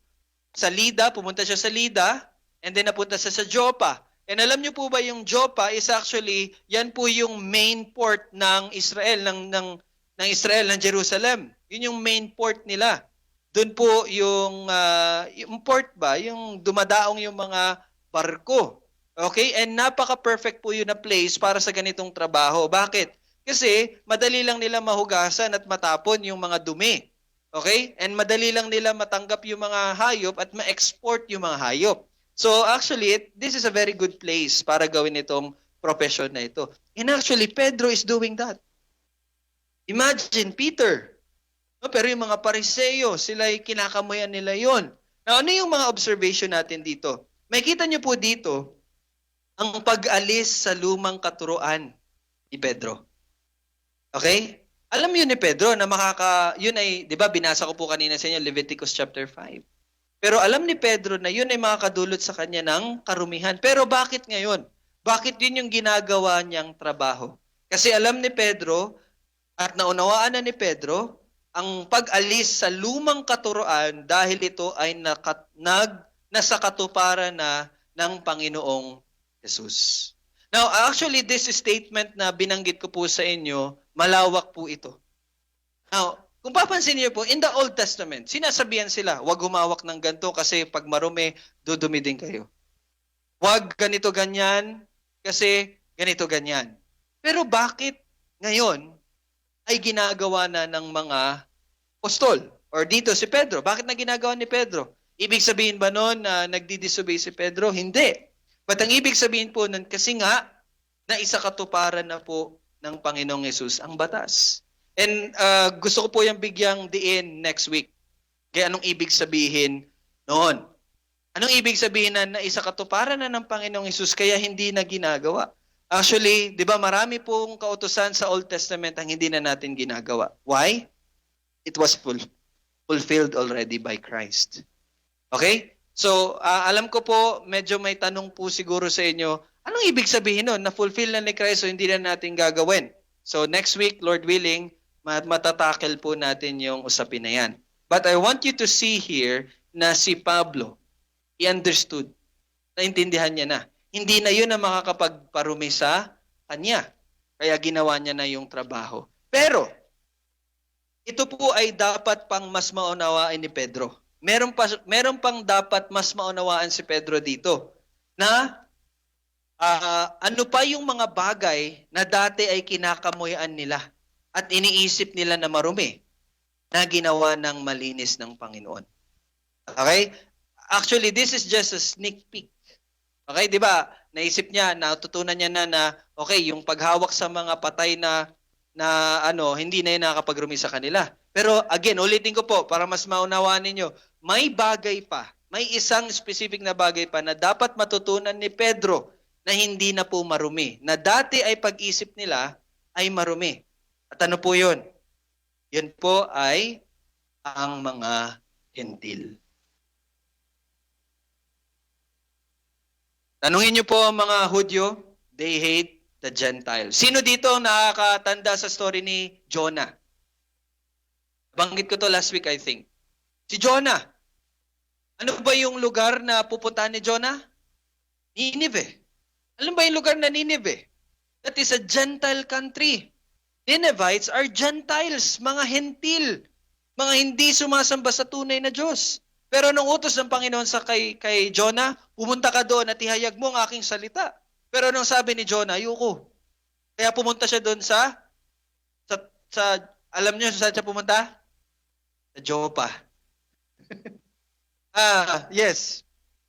[SPEAKER 4] sa Lida, pumunta siya sa Lida, and then napunta siya sa Joppa. And alam niyo po ba yung Joppa is actually, yan po yung main port ng Israel, ng Jerusalem. Yun yung main port nila. Doon po yung port ba, yung dumadaong yung mga barko. Okay? And napaka-perfect po yun na place para sa ganitong trabaho. Bakit? Kasi madali lang nila mahugasan at matapon yung mga dumi. Okay? And madali lang nila matanggap yung mga hayop at ma-export yung mga hayop. So actually, this is a very good place para gawin itong profession na ito. And actually, Pedro is doing that. Imagine, Peter. No, pero yung mga Pariseo, sila'y kinakamuyan nila yon. Now, ano yung mga observation natin dito? Makita niyo po dito, ang pag-alis sa lumang katuruan ni Pedro. Okay? Alam yun ni Pedro na yun ay, di ba, binasa ko po kanina sa inyo, Leviticus chapter 5. Pero alam ni Pedro na yun ay makakadulot sa kanya ng karumihan. Pero bakit ngayon? Bakit yun yung ginagawa niyang trabaho? Kasi alam ni Pedro at naunawaan na ni Pedro ang pag-alis sa lumang katuroan dahil ito ay nasa katuparan na ng Panginoong Jesus. Now, actually, this statement na binanggit ko po sa inyo, malawak po ito. Now, kung papansin niyo po, in the Old Testament, sinasabihan sila, huwag humawak ng ganito kasi pag marumi, dudumi din kayo. Huwag ganito ganyan kasi ganito ganyan. Pero bakit ngayon ay ginagawa na ng mga apostol? Or dito si Pedro, bakit na ginagawa ni Pedro? Ibig sabihin ba noon na nagdi-disobey si Pedro? Hindi. But ang ibig sabihin po nun, kasi nga, na isa katuparan na po ng Panginoong Yesus ang batas. And gusto ko po yung bigyang diin next week. Kaya anong ibig sabihin noon? Anong ibig sabihin na isa katuparan na ng Panginoong Yesus kaya hindi na ginagawa? Actually, di ba marami pong kautusan sa Old Testament ang hindi na natin ginagawa. Why? It was fulfilled already by Christ. Okay? So, alam ko po, medyo may tanong po siguro sa inyo, anong ibig sabihin nun? Na-fulfill na ni Christ so hindi na natin gagawin. So, next week, Lord willing, matatakel po natin yung usapin na yan. But I want you to see here na si Pablo, he understood, naintindihan niya na. Hindi na yun ang makakapagparumi sa kanya. Kaya ginawa niya na yung trabaho. Pero, ito po ay dapat pang mas maunawaan ni Pedro. Meron pang dapat mas maunawaan si Pedro dito na ano pa yung mga bagay na dati ay kinakamuyan nila at iniisip nila na marumi na ginawa ng malinis ng Panginoon. Okay? Actually, this is just a sneak peek. Okay, di ba? Naisip niya, natutunan niya na okay, yung paghawak sa mga patay na na hindi na yun nakakapagrumi sa kanila. Pero again, ulitin ko po para mas maunawaan ninyo, may bagay pa, may isang specific na bagay pa na dapat matutunan ni Pedro na hindi na po marumi. Na dati ay pag-isip nila ay marumi. At ano po yun? Yun po ay ang mga hentil. Tanungin niyo po ang mga Hudyo, they hate the Gentiles. Sino dito ang nakakatanda sa story ni Jonah? Banggit ko to last week, I think. Si Jonah. Ano ba yung lugar na pupuntahan ni Jonah? Nineveh. Alam ba yung lugar na Nineveh? That is a Gentile country. Ninevites are Gentiles, mga hentil, mga hindi sumasamba sa tunay na Diyos. Pero nung utos ng Panginoon sa kay Jonah, pumunta ka doon at ihayag mo ang aking salita. Pero nung sabi ni Jonah, ayoko. Kaya pumunta siya doon sa alam niyo saan siya pumunta? Sa Joppa. Yes.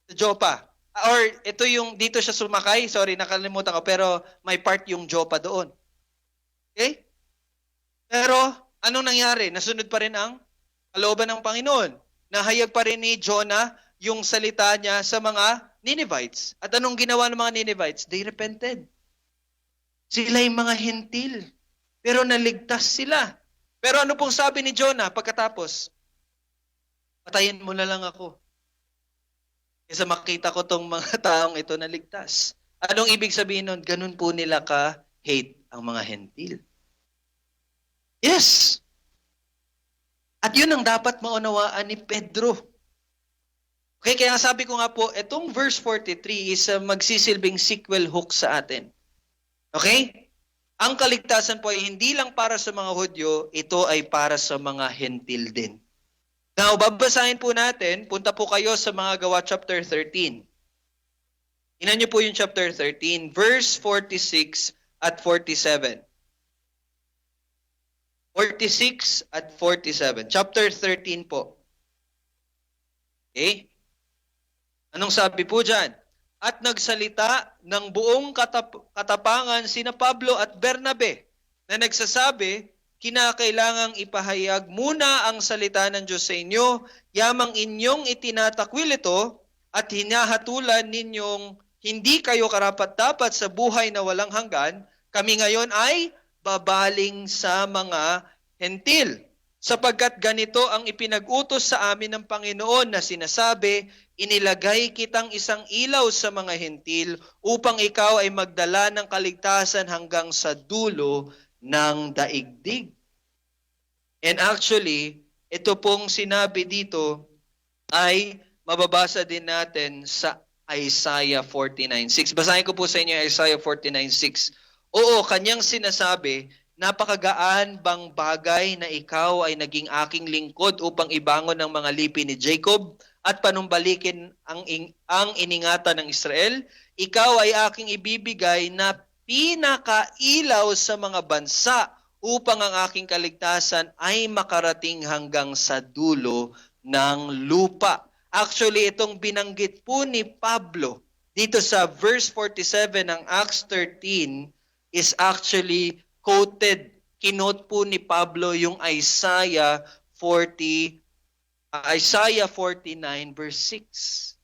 [SPEAKER 4] Sa Joppa. Or ito yung dito siya sumakay. Sorry, nakalimutan ko. Pero may part yung Joppa doon. Okay? Pero anong nangyari? Nasunod pa rin ang kalooban ng Panginoon. Nahayag pa rin ni Jonah yung salita niya sa mga Ninevites. At anong ginawa ng mga Ninevites? They repented. Sila yung mga hentil. Pero naligtas sila. Pero ano pong sabi ni Jonah pagkatapos? Patayin mo na lang ako. Kasi makita ko tong mga taong ito naligtas. Anong ibig sabihin nun? Ganun po nila ka-hate ang mga hentil. Yes! At yun ang dapat maunawaan ni Pedro. Okay, kaya sabi ko nga po, itong verse 43 is magsisilbing sequel hook sa atin. Okay? Ang kaligtasan po ay hindi lang para sa mga Hudyo, ito ay para sa mga hentil din. Now, babasahin po natin, punta po kayo sa mga Gawa chapter 13. Tingnan niyo po yung chapter 13, verse 46 at 47. 46 at 47. Chapter 13 po. Okay? Anong sabi po dyan? At nagsalita ng buong katapangan sina Pablo at Bernabe na nagsasabi, kinakailangang ipahayag muna ang salita ng Diyos sa inyo, yamang inyong itinatakwil ito at hinahatulan ninyong hindi kayo karapat-dapat sa buhay na walang hanggan, kami ngayon ay babaling sa mga hentil. Sapagkat ganito ang ipinag-utos sa amin ng Panginoon na sinasabi, inilagay kitang isang ilaw sa mga hentil upang ikaw ay magdala ng kaligtasan hanggang sa dulo ng daigdig. And actually, ito pong sinabi dito ay mababasa din natin sa Isaiah 49:6. Basahin ko po sa inyo Isaiah 49:6. Oo, kanyang sinasabi, napakagaan bang bagay na ikaw ay naging aking lingkod upang ibangon ang mga lipi ni Jacob at panumbalikin ang iningatan ng Israel? Ikaw ay aking ibibigay na pinakailaw sa mga bansa upang ang aking kaligtasan ay makarating hanggang sa dulo ng lupa. Actually, itong binanggit po ni Pablo dito sa verse 47 ng Acts 13 is actually quoted, kinote po ni Pablo yung Isaiah 49 verse 6.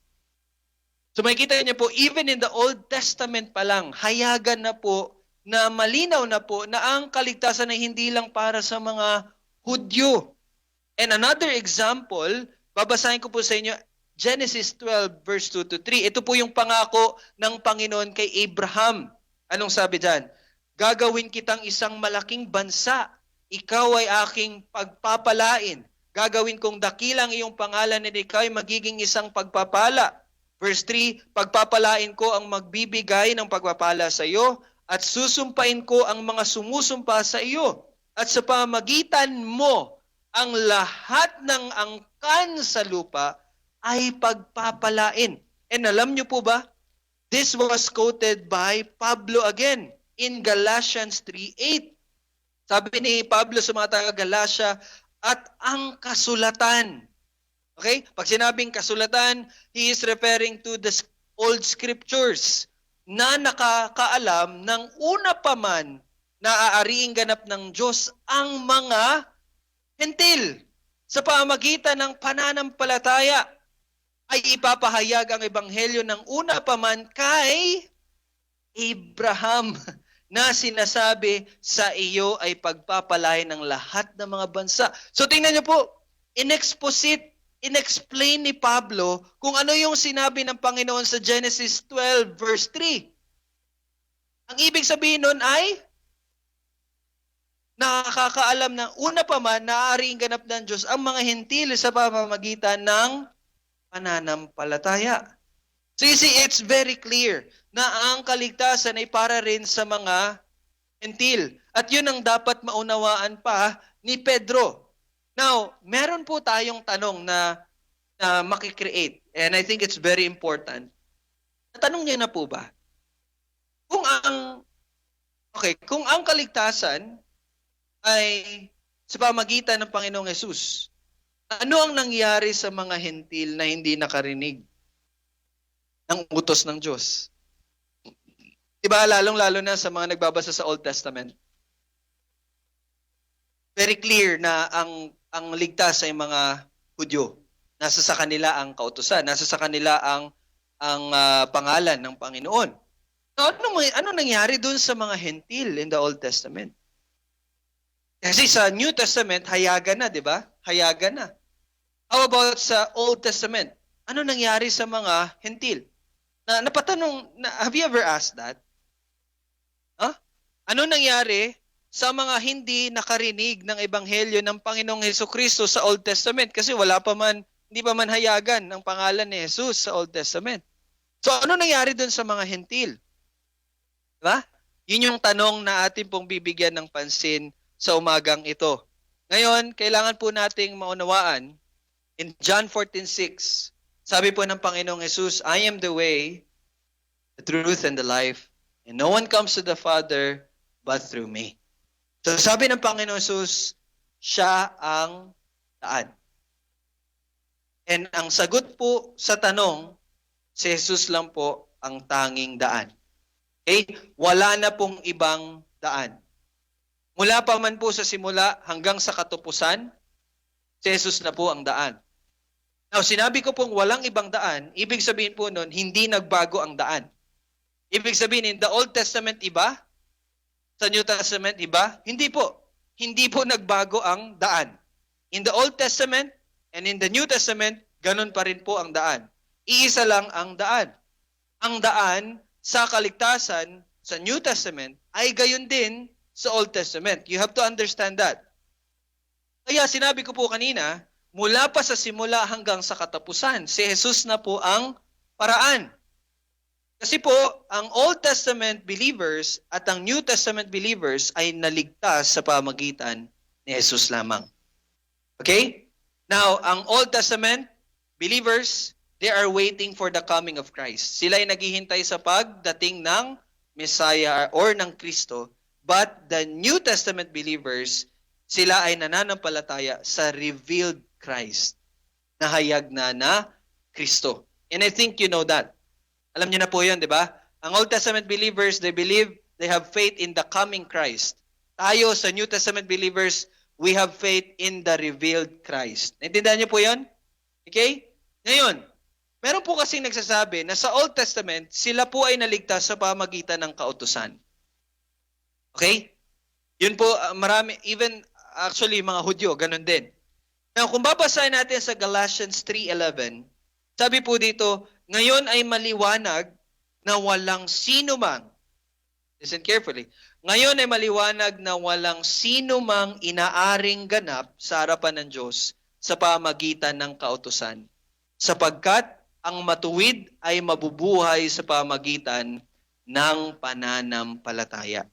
[SPEAKER 4] So makikita niyo po, even in the Old Testament pa lang, hayagan na po, na malinaw na po, na ang kaligtasan ay hindi lang para sa mga Hudyo. And another example, babasahin ko po sa inyo, Genesis 12 verse 2 to 3. Ito po yung pangako ng Panginoon kay Abraham. Anong sabi dyan? Gagawin kitang isang malaking bansa. Ikaw ay aking pagpapalain. Gagawin kong dakilang iyong pangalan at ikaw ay magiging isang pagpapala. Verse 3, pagpapalain ko ang magbibigay ng pagpapala sa iyo at susumpain ko ang mga sumusumpa sa iyo. At sa pamagitan mo, ang lahat ng angkan sa lupa ay pagpapalain. And alam niyo po ba, this was quoted by Pablo again in Galatians 3:8. Sabi ni Pablo sa mga taga-Galatia, at ang kasulatan. Okay? Pag sinabing kasulatan, he is referring to the old scriptures na nakakaalam ng una pa man na aariing ganap ng Diyos ang mga hentil. Sa pamamagitan ng pananampalataya ay ipapahayag ang ebanghelyo ng una pa man kay Abraham na sinasabi, sa iyo ay pagpapalain ng lahat ng mga bansa. So tingnan niyo po, inexplain ni Pablo kung ano yung sinabi ng Panginoon sa Genesis 12 verse 3. Ang ibig sabihin nun ay nakakaalam na una pa man naaaring ganap ng Diyos ang mga hentil sa pamamagitan ng pananampalataya. So you see, it's very clear na ang kaligtasan ay para rin sa mga hentil. At yun ang dapat maunawaan pa ni Pedro. Now, meron po tayong tanong na makikreate. And I think it's very important. Natanong niyo na po ba? Kung ang kaligtasan ay sa pamagitan ng Panginoong Hesus, ano ang nangyari sa mga hentil na hindi nakarinig ng utos ng Diyos? Diba, lalong-lalo na sa mga nagbabasa sa Old Testament. Very clear na ang ligtas ay mga Hudyo. Nasa sa kanila ang kautusan, nasa sa kanila ang pangalan ng Panginoon. So, ano nangyari dun sa mga hentil in the Old Testament? Kasi sa New Testament, hayagan na, di ba? Hayagan na. How about sa Old Testament? Ano nangyari sa mga hentil? Have you ever asked that? Huh? Ano nangyari sa mga hindi nakarinig ng ebanghelyo ng Panginoong Hesukristo sa Old Testament? Kasi hindi pa man hayagan ang pangalan ni Jesus sa Old Testament. So ano nangyari dun sa mga hentil? Diba? Yun yung tanong na atin pong bibigyan ng pansin sa umagang ito. Ngayon, kailangan po nating maunawaan in John 14:6, sabi po ng Panginoong Jesus, I am the way, the truth, and the life, and no one comes to the Father but through me. So sabi ng Panginoong Jesus, siya ang daan. And ang sagot po sa tanong, si Jesus lang po ang tanging daan. Okay? Wala na pong ibang daan. Mula pa man po sa simula hanggang sa katupusan, si Jesus na po ang daan. Now, sinabi ko pong walang ibang daan, ibig sabihin po nun, hindi nagbago ang daan. Ibig sabihin, in the Old Testament iba, sa New Testament iba, hindi po. Hindi po nagbago ang daan. In the Old Testament and in the New Testament, ganun pa rin po ang daan. Iisa lang ang daan. Ang daan sa kaligtasan sa New Testament ay gayon din sa Old Testament. You have to understand that. Kaya sinabi ko po kanina, mula pa sa simula hanggang sa katapusan, si Jesus na po ang paraan. Kasi po, ang Old Testament believers at ang New Testament believers ay naligtas sa pamagitan ni Jesus lamang. Okay? Now, ang Old Testament believers, they are waiting for the coming of Christ. Sila ay naghihintay sa pagdating ng Messiah or ng Kristo. But the New Testament believers, sila ay nananampalataya sa revealed Christ. Nahayag na Kristo. And I think you know that. Alam niyo na po yun, di ba? Ang Old Testament believers, they believe, they have faith in the coming Christ. Tayo sa New Testament believers, we have faith in the revealed Christ. Naintindihan niyo po yun? Okay? Ngayon, meron po kasing nagsasabi na sa Old Testament, sila po ay naligtas sa pamagitan ng kautusan. Okay? Yun po, marami, even actually mga Hudyo, ganun din. Now, kung babasahin natin sa Galatians 3:11, sabi po dito, ngayon ay maliwanag na walang sino mang, listen carefully, ngayon ay maliwanag na walang sino mang inaaring ganap sa harapan ng Diyos sa pamagitan ng kautusan, sapagkat ang matuwid ay mabubuhay sa pamagitan ng pananampalataya.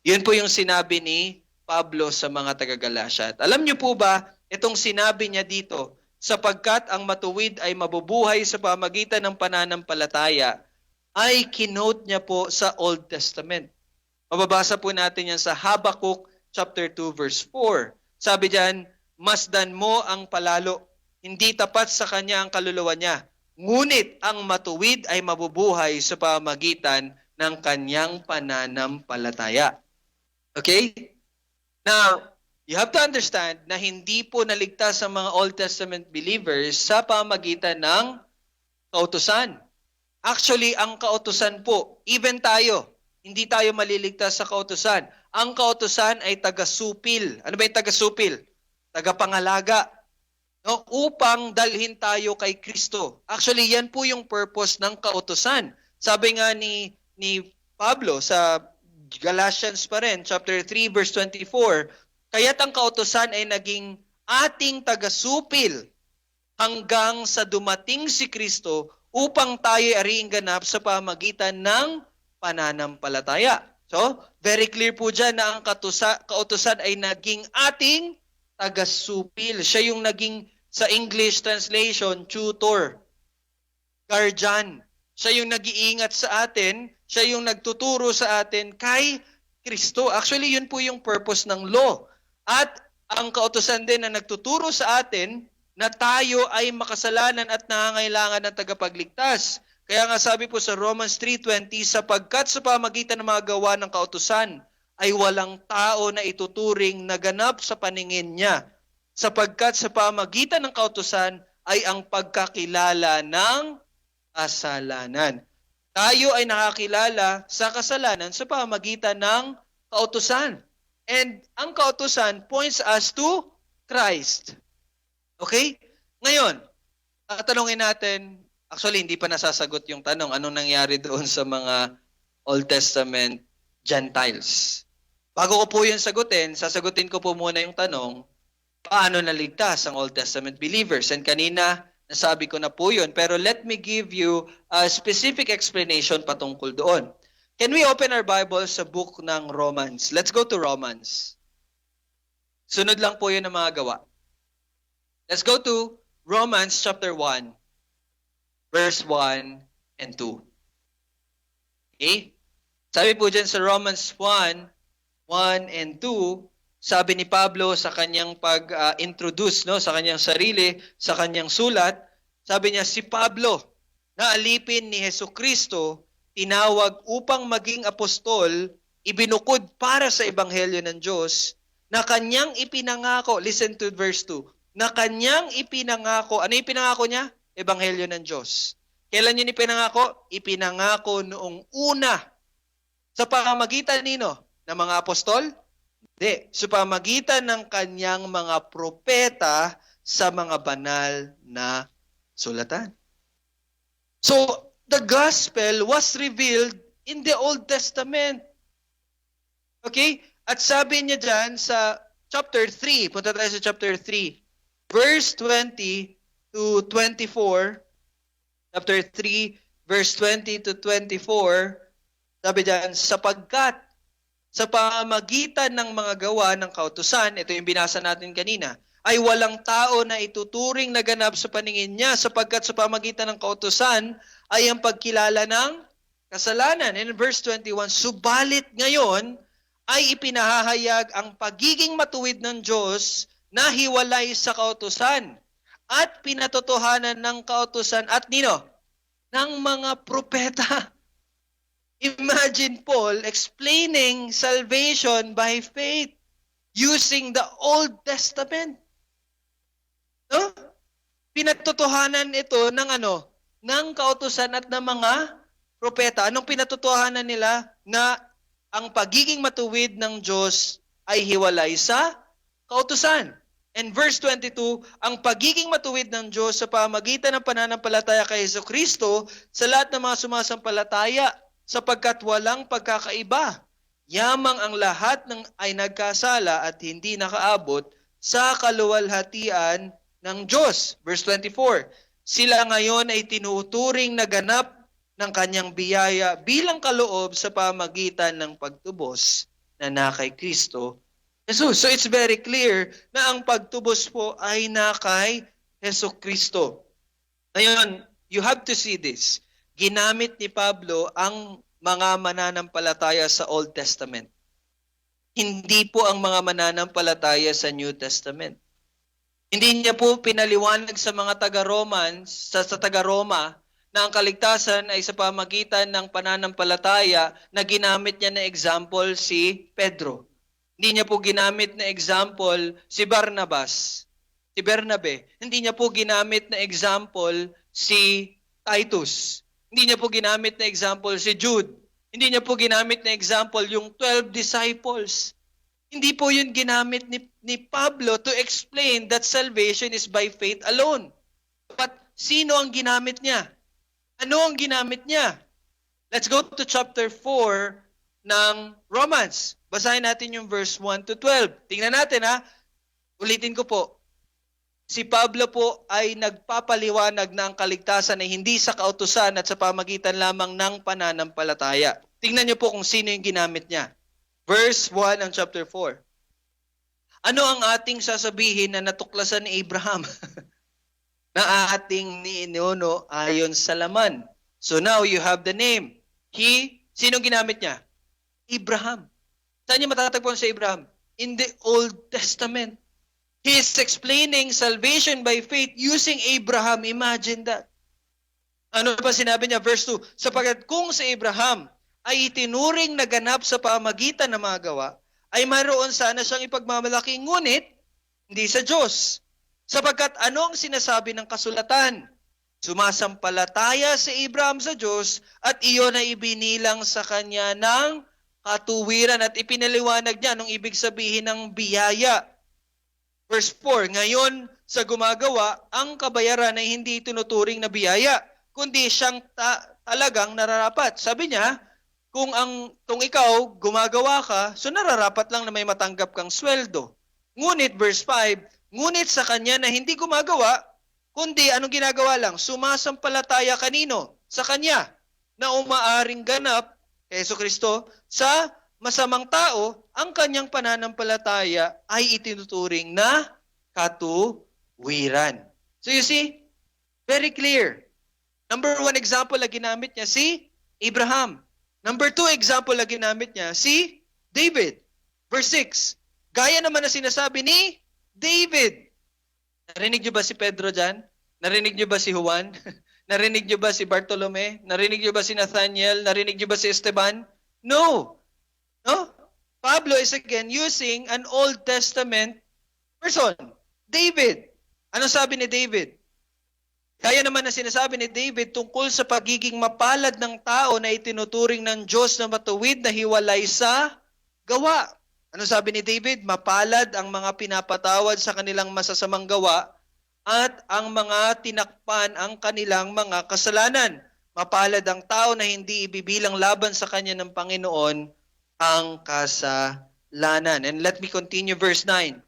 [SPEAKER 4] Yun po yung sinabi ni Pablo sa mga taga-Galatia. At alam niyo po ba, itong sinabi niya dito, sapagkat ang matuwid ay mabubuhay sa pamagitan ng pananampalataya, ay kinote niya po sa Old Testament. Mababasa po natin yan sa Habakkuk chapter 2 verse 4. Sabi diyan, masdan mo ang palalo, hindi tapat sa kanya ang kaluluwa niya, ngunit ang matuwid ay mabubuhay sa pamagitan ng kanyang pananampalataya. Okay? Now, you have to understand na hindi po naligtas ang mga Old Testament believers sa pamagitan ng kautusan. Actually, ang kautusan po, even tayo, hindi tayo maliligtas sa kautusan. Ang kautusan ay taga-supil. Ano ba yung taga-supil? Taga-pangalaga. No? Upang dalhin tayo kay Kristo. Actually, yan po yung purpose ng kautusan. Sabi nga ni Pablo sa Galatians pa rin, chapter 3, verse 24, kaya't ang kautusan ay naging ating taga-supil hanggang sa dumating si Kristo upang tayo ariing ganap sa pamagitan ng pananampalataya. So, very clear po dyan na ang kautusan ay naging ating taga-supil. Siya yung naging, sa English translation, tutor, guardian. Siya yung nag-iingat sa atin, siya yung nagtuturo sa atin kay Kristo. Actually, yun po yung purpose ng law. At ang kautusan din na nagtuturo sa atin na tayo ay makasalanan at nangangailangan ng tagapagligtas. Kaya nga sabi po sa Romans 3:20, sapagkat sa pamagitan ng mga gawa ng kautusan ay walang tao na ituturing na ganap sa paningin niya. Sapagkat sa pamagitan ng kautusan ay ang pagkakilala ng kasalanan. Tayo ay nakakilala sa kasalanan sa pamagitan ng kautusan. And ang kautusan points us to Christ. Okay? Ngayon, tatanungin natin, actually hindi pa nasasagot yung tanong, anong nangyari doon sa mga Old Testament Gentiles. Bago ko po yun sasagutin ko po muna yung tanong, paano naligtas ang Old Testament believers? And kanina, nasabi ko na po yun, pero let me give you a specific explanation patungkol doon. Can we open our Bible sa book ng Romans? Let's go to Romans. Sunod lang po yun ang mga gawa. Let's go to Romans chapter 1, verse 1 and 2. Okay? Sabi po dyan sa Romans 1 and 2, sabi ni Pablo sa kanyang pag-introduce, sa kanyang sarili, sa kanyang sulat, sabi niya, si Pablo, na alipin ni Jesucristo, tinawag upang maging apostol, ibinukod para sa ebanghelyo ng Diyos, na kanyang ipinangako, listen to verse 2, na kanyang ipinangako, ano ipinangako niya? Ebanghelyo ng Diyos. Kailan yun ipinangako? Ipinangako noong una. Sa pamamagitan nino? Ng mga apostol? Hindi. Sa pamamagitan ng kanyang mga propeta sa mga banal na sulatan. So, the gospel was revealed in the Old Testament. Okay? At sabi niya dyan sa chapter 3, punta tayo sa chapter 3, verse 20 to 24, chapter 3, verse 20 to 24, sabi dyan, sapagkat sa pamamagitan ng mga gawa ng kautusan, ito yung binasa natin kanina, ay walang tao na ituturing na ganap sa paningin niya sapagkat sa pamamagitan ng kautusan ay ang pagkilala ng kasalanan. In verse 21, subalit ngayon ay ipinahahayag ang pagiging matuwid ng Diyos na hiwalay sa kautusan at pinatotohanan ng kautusan at nino? Ng mga propeta. Imagine Paul explaining salvation by faith using the Old Testament. No? Pinatotohanan ito ng ng kautusan at ng mga propeta. Anong pinatotohanan nila? Na ang pagiging matuwid ng Diyos ay hiwalay sa kautusan. And verse 22, ang pagiging matuwid ng Diyos sa pamagitan ng pananampalataya kay Jesucristo sa lahat ng mga sumasampalataya sapagkat walang pagkakaiba. Yamang ang lahat ay nagkasala at hindi nakaabot sa kaluwalhatian ng Diyos. Verse 24, sila ngayon ay tinuturing na ganap ng kanyang biyaya bilang kaloob sa pamagitan ng pagtubos na kay Kristo Jesus. So it's very clear na ang pagtubos po ay kay Jesucristo. Ngayon, you have to see this. Ginamit ni Pablo ang mga mananampalataya sa Old Testament. Hindi po ang mga mananampalataya sa New Testament. Hindi niya po pinaliwanag sa mga taga-Romans, sa taga-Roma, na ang kaligtasan ay sa pamagitan ng pananampalataya na ginamit niya na example si Pedro. Hindi niya po ginamit na example si Barnabas, si Bernabe. Hindi niya po ginamit na example si Titus. Hindi niya po ginamit na example si Jude. Hindi niya po ginamit na example yung 12 disciples. Hindi po yun ginamit ni Pablo to explain that salvation is by faith alone. But sino ang ginamit niya? Ano ang ginamit niya? Let's go to chapter 4 ng Romans. Basahin natin yung verse 1 to 12. Tingnan natin ha. Ulitin ko po. Si Pablo po ay nagpapaliwanag na ang kaligtasan ay hindi sa kautusan at sa pamagitan lamang ng pananampalataya. Tingnan niyo po kung sino yung ginamit niya. Verse 1 ng chapter 4. Ano ang ating sasabihin na natuklasan ni Abraham? Na ating niinuno ayon sa laman. So now you have the name. Sinong ginamit niya? Abraham. Saan niya matatagpuan sa Abraham? In the Old Testament. He is explaining salvation by faith using Abraham. Imagine that. Ano pa sinabi niya? Verse 2, sapagkat kung si Abraham ay itinuring na ganap sa pamagitan ng mga gawa, ay mayroon sana siyang ipagmamalaki, ngunit hindi sa Diyos. Sapagkat ano ang sinasabi ng kasulatan? Sumasampalataya si Abraham sa Diyos at iyon ay ibinilang sa kanya ng katuwiran at ipinaliwanag niya anong ibig sabihin ng biyaya. Verse 4, ngayon sa gumagawa, ang kabayaran ay hindi tinuturing na biyaya, kundi siyang talagang nararapat. Sabi niya, kung ikaw gumagawa ka, so nararapat lang na may matanggap kang sweldo. Ngunit, verse 5, ngunit sa kanya na hindi gumagawa, kundi anong ginagawa lang? Sumasampalataya kanino? Sa kanya, na umaaring ganap, kay Jesucristo, sa masamang tao, ang kanyang pananampalataya ay itinuturing na katuwiran. So you see, very clear. Number 1 example na ginamit niya, si Abraham. Number 2 example na ginamit niya, si David. Verse 6, gaya naman na sinasabi ni David. Narinig niyo ba si Pedro dyan? Narinig niyo ba si Juan? Narinig niyo ba si Bartolome? Narinig niyo ba si Nathaniel? Narinig niyo ba si Esteban? No. No? Pablo is again using an Old Testament person. David. Ano sabi ni David? Kaya naman na sinasabi ni David tungkol sa pagiging mapalad ng tao na itinuturing ng Diyos na matuwid na hiwalay sa gawa. Ano sabi ni David? Mapalad ang mga pinapatawad sa kanilang masasamang gawa at ang mga tinakpan ang kanilang mga kasalanan. Mapalad ang tao na hindi ibibilang laban sa kanya ng Panginoon ang kasalanan. And let me continue verse 9.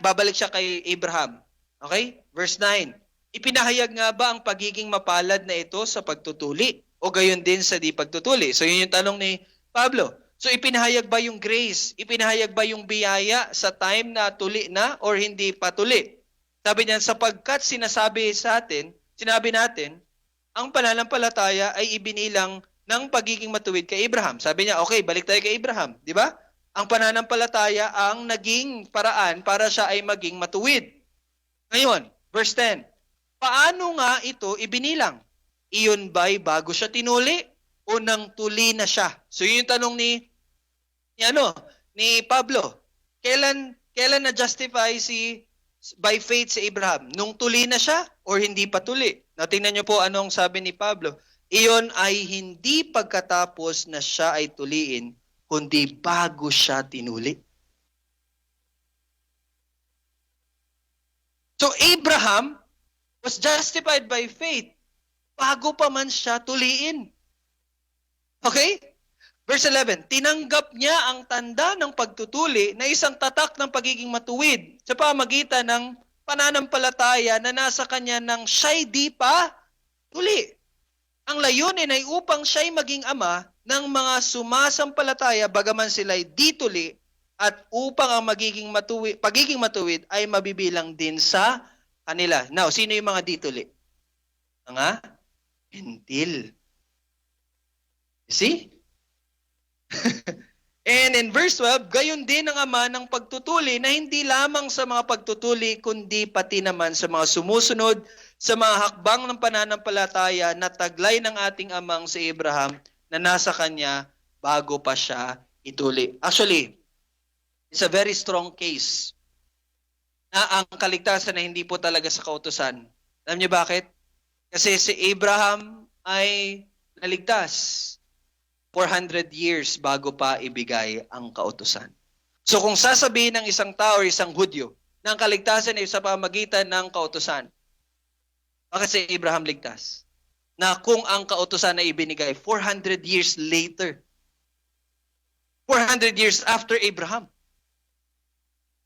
[SPEAKER 4] Babalik siya kay Abraham. Okay? Verse 9. Ipinahayag nga ba ang pagiging mapalad na ito sa pagtutuli? O gayon din sa di pagtutuli? So yun yung tanong ni Pablo. So ipinahayag ba yung grace? Ipinahayag ba yung biyaya sa time na tuli na or hindi pa tuli? Sabi niya, sapagkat sinabi natin, ang pananampalataya ay ibinilang ng pagiging matuwid kay Abraham. Sabi niya, okay, balik tayo kay Abraham. Di ba? Ang pananampalataya ang naging paraan para siya ay maging matuwid. Ngayon, verse 10. Paano nga ito ibinilang? Iyon ba'y bago siya tinuli o nang tuli na siya? So yun yung tanong ni Pablo. Kailan na-justify by faith si Abraham? Nung tuli na siya or hindi pa tuli? Now, tingnan niyo po anong sabi ni Pablo. Iyon ay hindi pagkatapos na siya ay tuliin, kundi bago siya tinuli. So Abraham was justified by faith bago pa man siya tuliin. Okay? Verse 11, tinanggap niya ang tanda ng pagtutuli na isang tatak ng pagiging matuwid sa pamagitan ng pananampalataya na nasa kanya nang siya'y di pa tuli. Ang layunin ay upang siya'y maging ama ng mga sumasampalataya bagaman sila'y di tuli at upang ang pagiging matuwid ay mabibilang din sa kanila. Now, sino yung mga di tuli? Mga Gentil. You see? And in verse 12, gayon din ang ama ng pagtutuli na hindi lamang sa mga pagtutuli kundi pati naman sa mga sumusunod sa mga hakbang ng pananampalataya na taglay ng ating amang si Abraham na nasa kanya bago pa siya ituli. Actually, is a very strong case na ang kaligtasan na hindi po talaga sa kautusan. Alam niyo bakit? Kasi si Abraham ay naligtas 400 years bago pa ibigay ang kautusan. So kung sasabihin ng isang tao o isang Hudyo na ang kaligtasan ay sa pamagitan ng kautusan, bakit si Abraham ligtas? Na kung ang kautusan ay ibinigay 400 years later, 400 years after Abraham.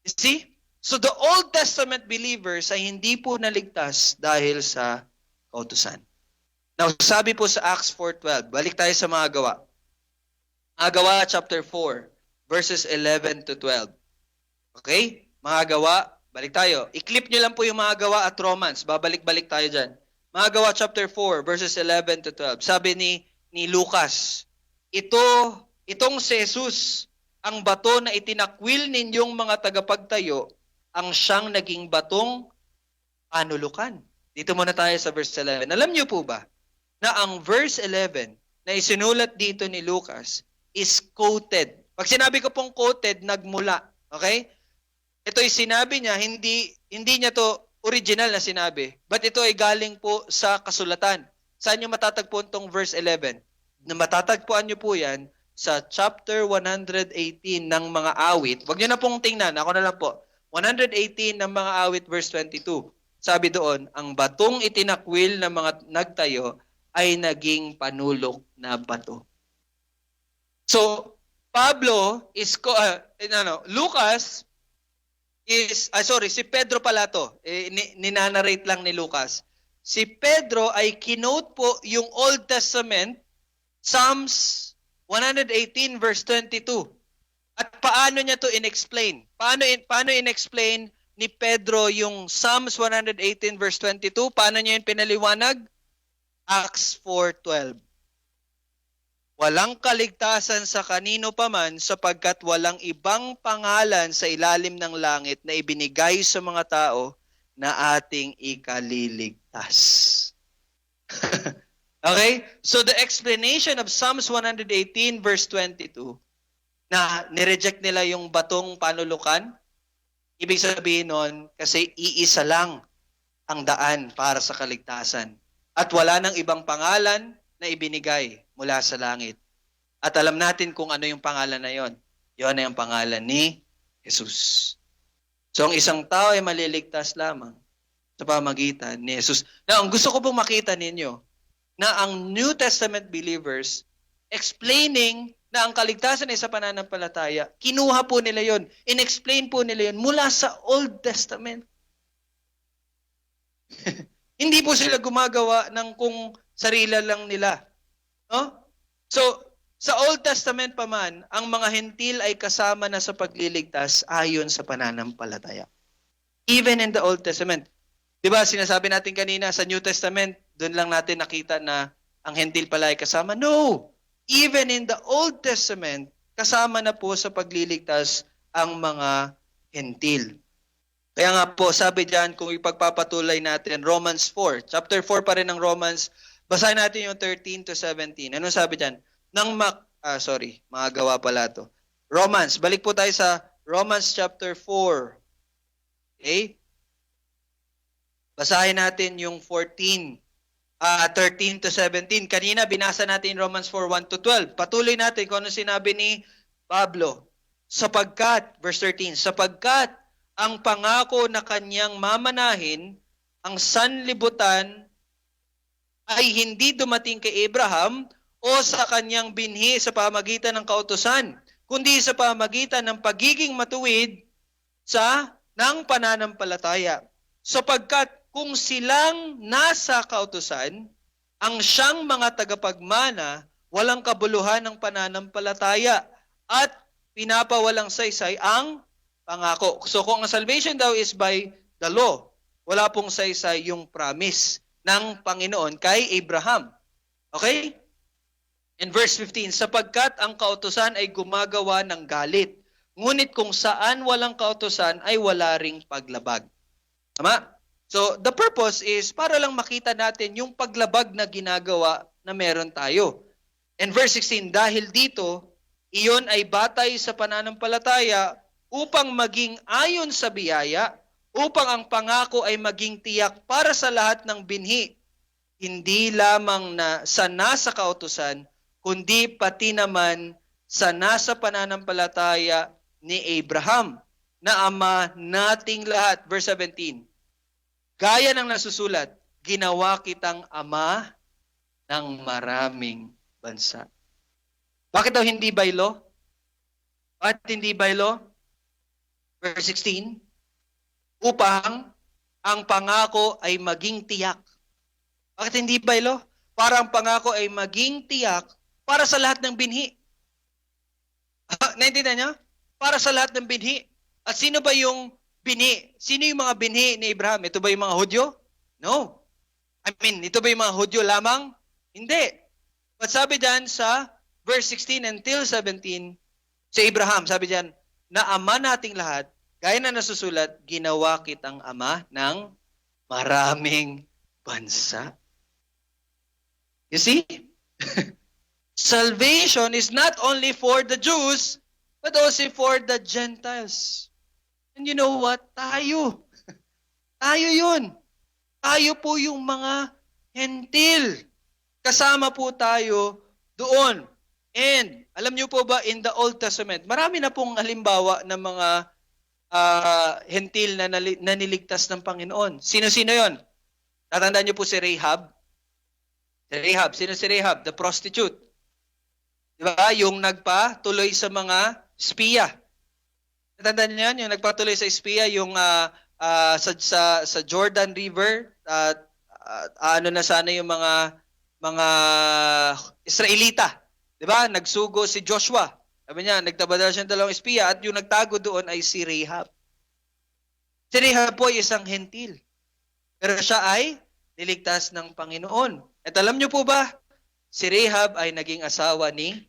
[SPEAKER 4] You see? So the Old Testament believers ay hindi po naligtas dahil sa kautusan. Now, sabi po sa Acts 4:12, balik tayo sa mga gawa. Mga gawa chapter 4, verses 11 to 12. Okay? Mga gawa, balik tayo. I-clip nyo lang po yung mga gawa at Romans. Babalik-balik tayo dyan. Mga gawa chapter 4, verses 11 to 12. Sabi ni Lucas, itong si Jesus, ang bato na itinakwil ninyong mga tagapagtayo, ang siyang naging batong panulukan. Dito muna tayo sa verse 11. Alam niyo po ba na ang verse 11 na isinulat dito ni Lucas is quoted. Pag sinabi ko pong quoted, nagmula. Okay? Ito'y sinabi niya, hindi niya to original na sinabi. But ito ay galing po sa kasulatan. Saan niyo matatagpuan tong verse 11? Na matatagpuan niyo po yan sa chapter 118 ng mga awit. Huwag niyo na pong tingnan. Ako na lang po. 118 ng mga awit verse 22. Sabi doon, ang batong itinakwil ng mga nagtayo ay naging panulok na bato. So, Lucas is, si Pedro pala to. Ninanarrate lang ni Lucas. Si Pedro ay kinote po yung Old Testament, Psalms 118 verse 22. At paano niya to in-explain? Paano in-explain ni Pedro yung Psalms 118 verse 22? Paano niya yun pinaliwanag? Acts 4:12. Walang kaligtasan sa kanino paman sapagkat walang ibang pangalan sa ilalim ng langit na ibinigay sa mga tao na ating ikaliligtas. Okay? So the explanation of Psalms 118 verse 22 na nireject nila yung batong panulukan, ibig sabihin nun, kasi iisa lang ang daan para sa kaligtasan. At wala nang ibang pangalan na ibinigay mula sa langit. At alam natin kung ano yung pangalan na yon. Yon ay ang pangalan ni Jesus. So ang isang tao ay maliligtas lamang sa pamagitan ni Jesus. Now, ang gusto ko pong makita ninyo, na ang New Testament believers explaining na ang kaligtasan ay sa pananampalataya, kinuha po nila yon, in-explain po nila yon mula sa Old Testament. Hindi po sila gumagawa ng kung sarili lang nila. No? So, sa Old Testament pa man, ang mga hentil ay kasama na sa pagliligtas ayon sa pananampalataya. Even in the Old Testament. Di ba, sinasabi natin kanina sa New Testament, doon lang natin nakita na ang hentil pala ay kasama. No! Even in the Old Testament, kasama na po sa pagliligtas ang mga hentil. Kaya nga po, sabi diyan, kung ipagpapatuloy natin, Romans 4, chapter 4 pa rin ng Romans, basahin natin yung 13 to 17. Ano sabi diyan? Mga gawa pala to. Romans, balik po tayo sa Romans chapter 4. Okay? Basahin natin yung 13 to 17. Kanina, binasa natin Romans 4, 1 to 12. Patuloy natin kung ano sinabi ni Pablo. Sapagkat, verse 13, sapagkat ang pangako na kanyang mamanahin, ang sanlibutan, ay hindi dumating kay Abraham o sa kanyang binhi sa pamagitan ng kautusan, kundi sa pamagitan ng pagiging matuwid ng pananampalataya. Sapagkat kung silang nasa kautusan, ang siyang mga tagapagmana, walang kabuluhan ng pananampalataya at pinapawalang saysay ang pangako. So kung ang salvation daw is by the law, wala pong saysay yung promise ng Panginoon kay Abraham. Okay? In verse 15, sapagkat ang kautusan ay gumagawa ng galit, ngunit kung saan walang kautusan ay wala ring paglabag. Tama? So, the purpose is para lang makita natin yung paglabag na ginagawa na meron tayo. In verse 16, dahil dito, iyon ay batay sa pananampalataya upang maging ayon sa biyaya, upang ang pangako ay maging tiyak para sa lahat ng binhi, hindi lamang na sa nasa kautusan, kundi pati naman sa nasa pananampalataya ni Abraham, na ama nating lahat. Verse 17, gaya ng nasusulat, ginawa kitang ama ng maraming bansa. Bakit daw hindi by law? Bakit hindi by law? Verse 16, upang ang pangako ay maging tiyak. Bakit hindi by law? Para ang pangako ay maging tiyak para sa lahat ng binhi. Naintindihan niyo? Para sa lahat ng binhi. At sino ba yung binhi? Sino yung mga binhi ni Abraham? Ito ba yung mga Hudyo? No. Ito ba yung mga Hudyo lamang? Hindi. But sabi dyan sa verse 16 until 17, si Abraham, sabi dyan, na ama nating lahat, gaya na nasusulat, ginawa kitang ama ng maraming bansa. You see? Salvation is not only for the Jews, but also for the Gentiles. And you know what? Tayo. Tayo yun. Tayo po yung mga hentil. Kasama po tayo doon. And alam niyo po ba, in the Old Testament, marami na pong halimbawa ng mga hentil na niligtas ng Panginoon. Sino-sino yon? Tatandaan niyo po si Rahab? Si Rahab. Sino si Rahab? The prostitute. Diba? Yung nagpatuloy sa mga espiya. Natandaan niyo yan? Yung nagpatuloy sa espiya, yung sa Jordan River, ano na sana yung mga Israelita. Diba? Nagsugo si Joshua. Sabi niya, nagtabadala siya ng 2 espiya at yung nagtago doon ay si Rahab. Si Rahab po ay isang hentil. Pero siya ay niligtas ng Panginoon. At alam niyo po ba, si Rahab ay naging asawa ni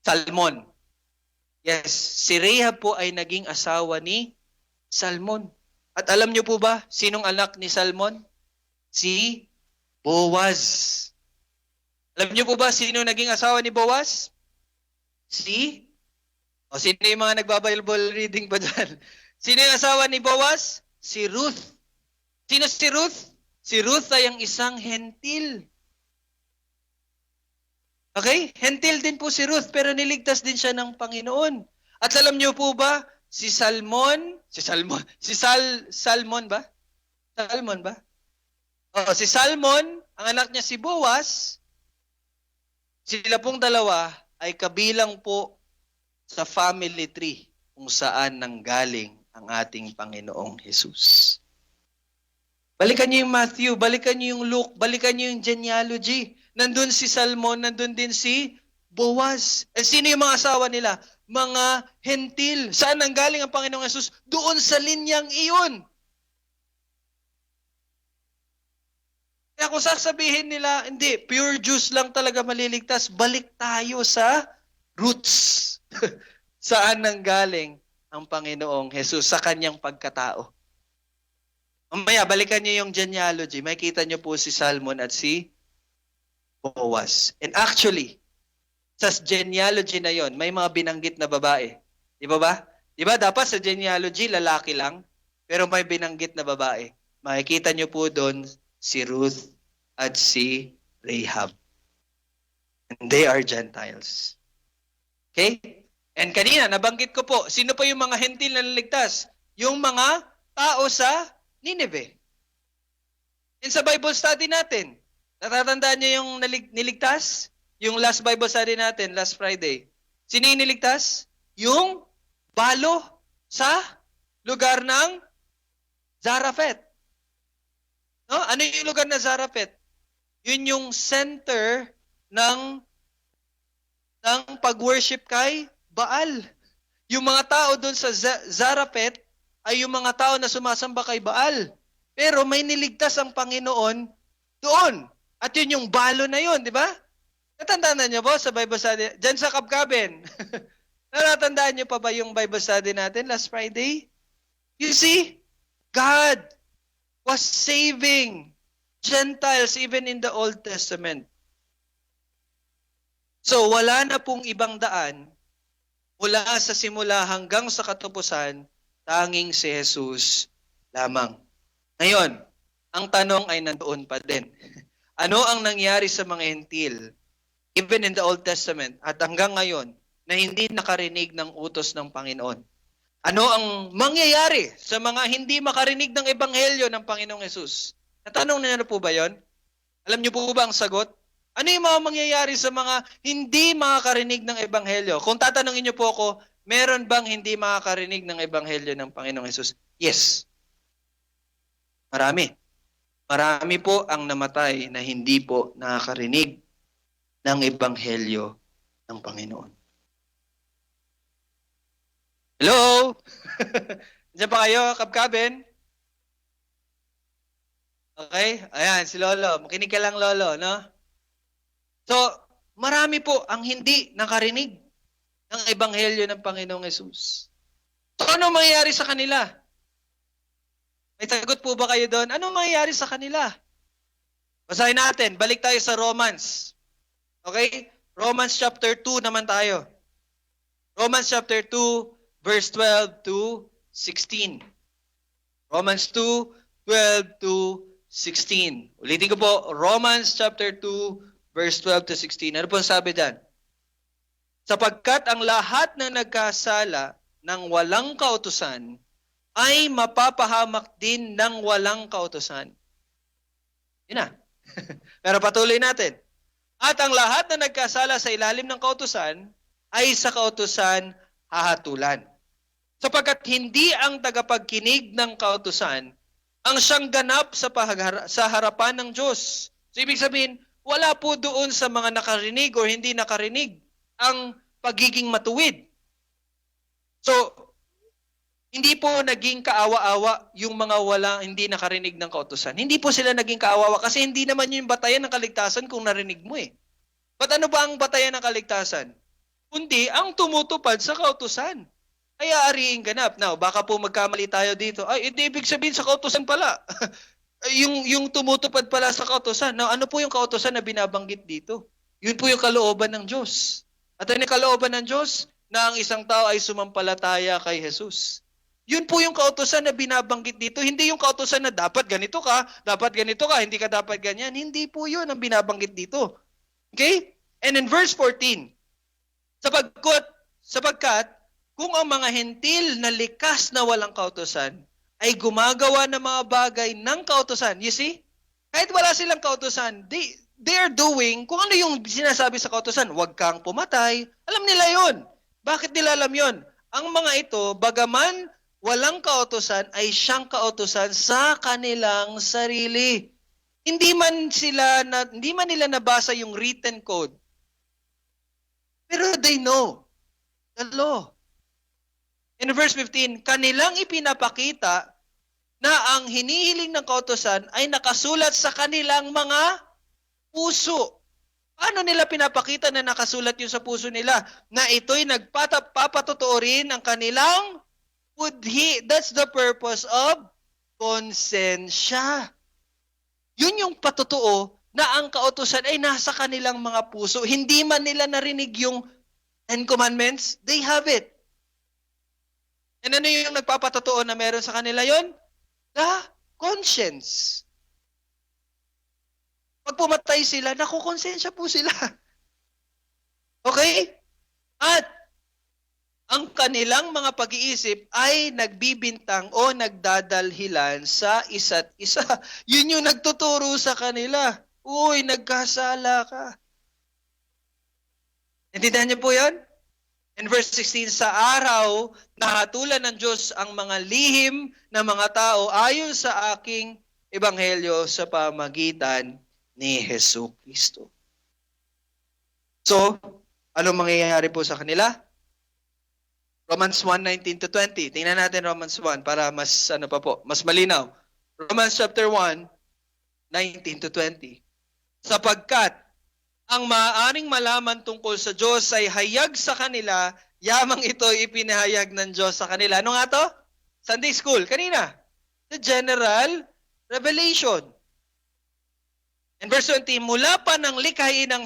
[SPEAKER 4] Salmon. Yes, si Rahab po ay naging asawa ni Salmon. At alam niyo po ba, sinong anak ni Salmon? Si Boaz. Alam niyo po ba, sino naging asawa ni Boaz? Sino yung mga nagbabible reading pa dyan? Sino yung asawa ni Boaz? Si Ruth. Sino si Ruth? Si Ruth ay ang isang hentil. Okay? Hentil din po si Ruth, pero niligtas din siya ng Panginoon. At alam niyo po ba, si Salmon ba? Si Salmon, ang anak niya si Boaz, sila pong dalawa ay kabilang po sa family tree kung saan nanggaling ang ating Panginoong Jesus. Balikan niyo yung Matthew, balikan niyo yung Luke, balikan niyo yung genealogy. Nandun si Salmon, nandun din si Boaz. At sino yung mga asawa nila? Mga hentil. Saan nanggaling ang Panginoong Jesus? Doon sa linyang iyon. Kaya kung sasabihin nila, hindi, pure Jews lang talaga maliligtas, balik tayo sa roots. Saan nanggaling ang Panginoong Jesus sa kanyang pagkatao. Mamaya, balikan niyo yung genealogy. Makikita niyo po si Salmon at si Boaz. And actually, sa genealogy na yon, may mga binanggit na babae. Di ba ba? Di ba dapat sa genealogy, lalaki lang, pero may binanggit na babae. Makikita niyo po doon si Ruth at si Rahab. And they are Gentiles. Okay? And kanina, nabanggit ko po, sino pa yung mga hentil na naligtas? Yung mga tao sa Nineveh. And sa Bible study natin, natatandaan niyo yung niligtas? Yung last Bible study natin, last Friday. Sino yung niligtas? Yung balo sa lugar ng Zarephath. No? Ano yung lugar na Zarephath? Yun yung center ng pag-worship kay Baal. Yung mga tao doon sa Zarephath ay yung mga tao na sumasamba kay Baal. Pero may niligtas ang Panginoon doon. At yun yung balo na yun, di ba? Natandaan niyo po sa Bible study? Diyan sa Kabkaben. Natatandaan niyo pa ba yung Bible study natin last Friday? You see, God was saving Gentiles, even in the Old Testament. So, wala na pong ibang daan mula sa simula hanggang sa katapusan, tanging si Jesus lamang. Ngayon, ang tanong ay nandoon pa din. Ano ang nangyari sa mga Hentil, even in the Old Testament, at hanggang ngayon, na hindi nakarinig ng utos ng Panginoon? Ano ang mangyayari sa mga hindi makarinig ng Ebanghelyo ng Panginoong Yesus? Natanong na po ba yon? Alam niyo po ba ang sagot? Ano yung mga mangyayari sa mga hindi makakarinig ng Ebanghelyo? Kung tatanungin niyo po ako, meron bang hindi makakarinig ng Ebanghelyo ng Panginoong Yesus? Yes. Marami. Marami po ang namatay na hindi po nakakarinig ng Ebanghelyo ng Panginoon. Hello? Diyan pa kayo, kabkaben? Okay? Ayan, si Lolo. Makinig ka lang, Lolo, no? So, marami po ang hindi nakarinig ng Ebanghelyo ng Panginoong Yesus. So, ano mangyayari sa kanila? May sagot po ba kayo doon? Ano mangyayari sa kanila? Basahin natin. Balik tayo sa Romans. Okay? Romans chapter 2 naman tayo. Romans chapter 2, verse 12 to 16. Romans 2, 12 to 16. Ulitin ko po, Romans chapter 2, verse 12 to 16. Ano po ang sabi dyan? Sapagkat ang lahat na nagkasala ng walang kautusan ay mapapahamak din ng walang kautusan. Yun na. Pero patuloy natin. At ang lahat na nagkasala sa ilalim ng kautusan ay sa kautusan hahatulan. Sapagkat hindi ang tagapagkinig ng kautusan ang siyang ganap sa harapan ng Diyos. So ibig sabihin, wala po doon sa mga nakarinig o hindi nakarinig ang pagiging matuwid. So, hindi po naging kaawa-awa yung mga hindi nakarinig ng kautusan. Hindi po sila naging kaawa-awa kasi hindi naman yung batayan ng kaligtasan kung narinig mo eh. But ano ba ang batayan ng kaligtasan? Kundi ang tumutupad sa kautusan. Ay aariing ganap. Now, baka po magkamali tayo dito. Ay, hindi ibig sabihin sa kautusan pala. yung tumutupad pala sa kautusan. Now, ano po yung kautusan na binabanggit dito? Yun po yung kalooban ng Diyos. At ano yung kalooban ng Diyos? Na ang isang tao ay sumampalataya kay Jesus. Yun po yung kautusan na binabanggit dito. Hindi yung kautusan na dapat ganito ka, hindi ka dapat ganyan. Hindi po yun ang binabanggit dito. Okay? And in verse 14, sapagkat kung ang mga hentil na likas na walang kautusan ay gumagawa ng mga bagay ng kautusan. You see? Kahit wala silang kautusan, they are doing, kung ano yung sinasabi sa kautusan, huwag kang pumatay. Alam nila yon. Bakit nila alam yon? Ang mga ito, bagaman walang kautusan, ay siyang kautusan sa kanilang sarili. Hindi man nila nabasa yung written code. Pero they know the law. In verse 15, kanilang ipinapakita na ang hinihiling ng kautusan ay nakasulat sa kanilang mga puso. Paano nila pinapakita na nakasulat yun sa puso nila? Na ito'y nagpapatotoo rin ang kanilang budhi. That's the purpose of konsensya. Yun yung patotoo na ang kautusan ay nasa kanilang mga puso. Hindi man nila narinig yung Ten Commandments, they have it. And ano yung nagpapatotoo na meron sa kanila yon? The conscience. Pag pumatay sila, nakukonsensya po sila. Okay? At ang kanilang mga pag-iisip ay nagbibintang o nagdadalhilan sa isa't isa. Yun yung nagtuturo sa kanila. Uy, nagkasala ka. Naintindihan niyo po yan? In verse 16, sa araw, nahatulan ng Diyos ang mga lihim ng mga tao ayon sa aking ebanghelyo sa pamagitan ni Hesus Kristo. So, anong mangyayari po sa kanila? Romans 1:19 to 20. Tingnan natin Romans 1 para mas mas malinaw. Romans chapter 1, 19 to 20. Sapagkat ang maaaring malaman tungkol sa Diyos ay hayag sa kanila, yamang ito ipinahayag ng Diyos sa kanila. Ano nga to? Sunday school, kanina. The general revelation. And verse 20, mula pa ng likhain ang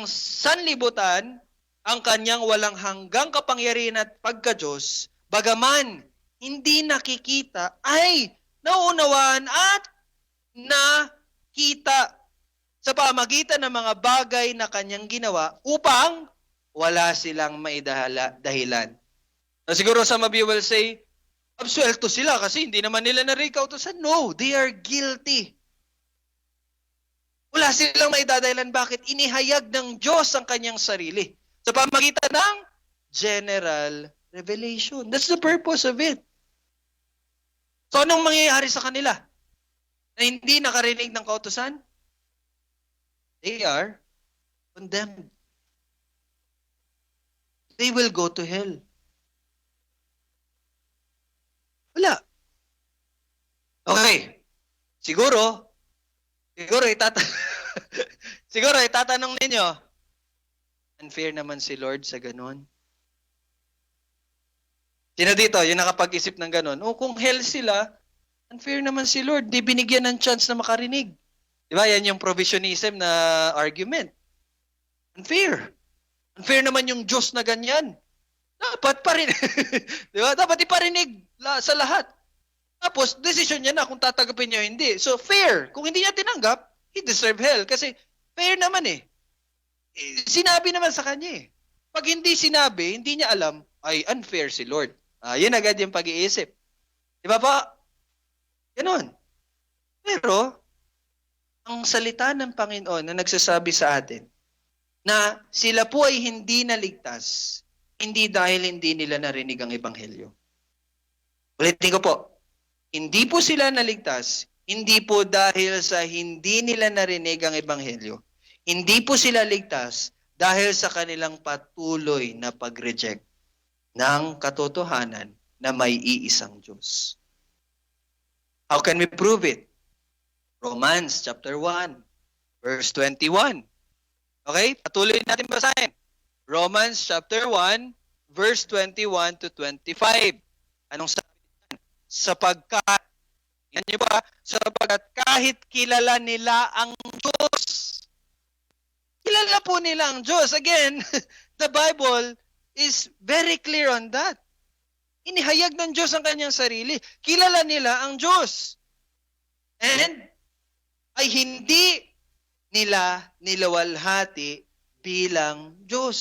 [SPEAKER 4] sanlibutan, ang kanyang walang hanggang kapangyarihan at pagka-Diyos, bagaman hindi nakikita, ay nauunawaan at nakita sa pamagitan ng mga bagay na kanyang ginawa upang wala silang dahilan. Na siguro some of you will say, absuelto sila kasi hindi naman nila narikautosan. No, they are guilty. Wala silang maidadahilan. Bakit? Inihayag ng Diyos ang kanyang sarili sa pamagitan ng general revelation. That's the purpose of it. So anong mangyayari sa kanila? Na hindi nakarinig ng kautusan? They are condemned. They will go to hell. Wala. Okay. Siguro itatanong ninyo, unfair naman si Lord sa ganun. Sino dito, yung nakapag-isip ng ganun? O kung hell sila, unfair naman si Lord. Di binigyan ng chance na makarinig. Di ba? Yan yung provisionism na argument. Unfair. Unfair naman yung Diyos na ganyan. Dapat parinig. Di ba? Dapat iparinig sa lahat. Tapos, decision niya na kung tatanggapin niya o hindi. So, fair. Kung hindi niya tinanggap, he deserve hell. Kasi, fair naman eh. Sinabi naman sa kanya eh. Pag hindi sinabi, hindi niya alam, ay unfair si Lord. Yun agad yung pag-iisip. Di ba pa? Ganon. Pero, ang salita ng Panginoon na nagsasabi sa atin, na sila po ay hindi naligtas, hindi dahil hindi nila narinig ang Ebanghelyo. Ulitin ko po, hindi po sila naligtas, hindi po dahil sa hindi nila narinig ang Ebanghelyo. Hindi po sila ligtas dahil sa kanilang patuloy na pag-reject ng katotohanan na may iisang Diyos. How can we prove it? Romans chapter 1, verse 21. Okay? Patuloy natin basahin. Romans chapter 1, verse 21 to 25. Anong sabi? Sapagkat, yan niyo ba? Sapagkat kahit kilala nila ang Diyos. Kilala po nila ang Diyos. Again, the Bible is very clear on that. Inihayag ng Diyos ang kanyang sarili. Kilala nila ang Diyos. And ay hindi nila nilawalhati bilang Diyos.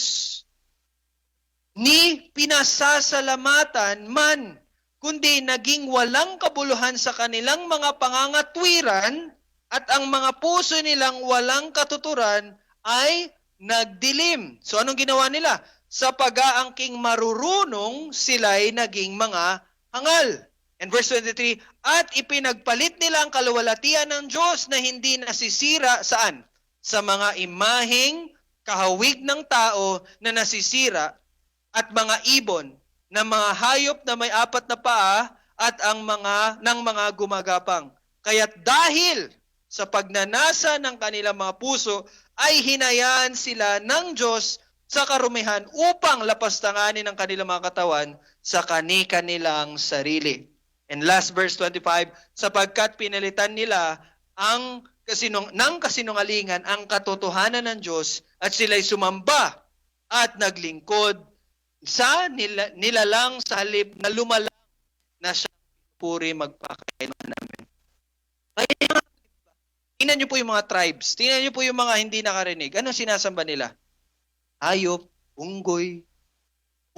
[SPEAKER 4] Ni pinasasalamatan man, kundi naging walang kabuluhan sa kanilang mga pangangatwiran at ang mga puso nilang walang katuturan ay nagdilim. So anong ginawa nila? Sa pag-aangking marurunong sila'y naging mga hangal. And verse 23, at ipinagpalit nila ang kaluwalhatian ng Diyos na hindi nasisira saan? Sa mga imaheng kahawig ng tao na nasisira at mga ibon na mga hayop na may 4 na paa at ang mga gumagapang. Kaya't dahil sa pagnanasa ng kanilang mga puso ay hinayaan sila ng Diyos sa karumihan upang lapastanganin ang kanilang mga katawan sa kani-kanilang sarili. And last verse 25, sapagkat pinalitan nila ng kasinungalingan ang katotohanan ng Diyos at sila'y sumamba at naglingkod sa nilalang sa halip na lumalang na siya puri magpakainawa namin. Kaya, tingnan niyo po yung mga tribes, tingnan niyo po yung mga hindi nakarinig. Ano sinasamba nila? Hayop, unggoy,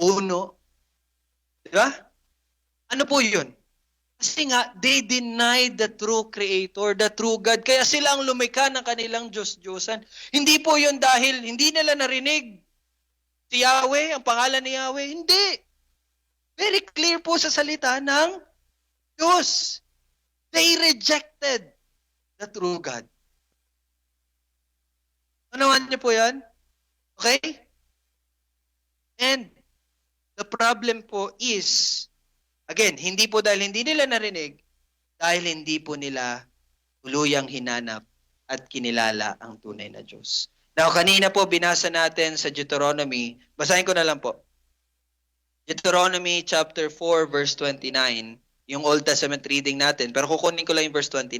[SPEAKER 4] puno. Diba? Ano po yun? Kasi nga, they denied the true Creator, the true God. Kaya sila ang lumikha ng kanilang Diyos-Diyosan. Hindi po yun dahil hindi nila narinig si Yahweh, ang pangalan ni Yahweh. Hindi. Very clear po sa salita ng Diyos. They rejected the true God. Unawan niyo po yan? Okay? And the problem po is, again, hindi po dahil hindi nila narinig, dahil hindi po nila tuluyang hinanap at kinilala ang tunay na Diyos. Now, kanina po binasa natin sa Deuteronomy, basahin ko na lang po. Deuteronomy chapter 4 verse 29, yung Old Testament reading natin, pero kukunin ko lang yung verse 29.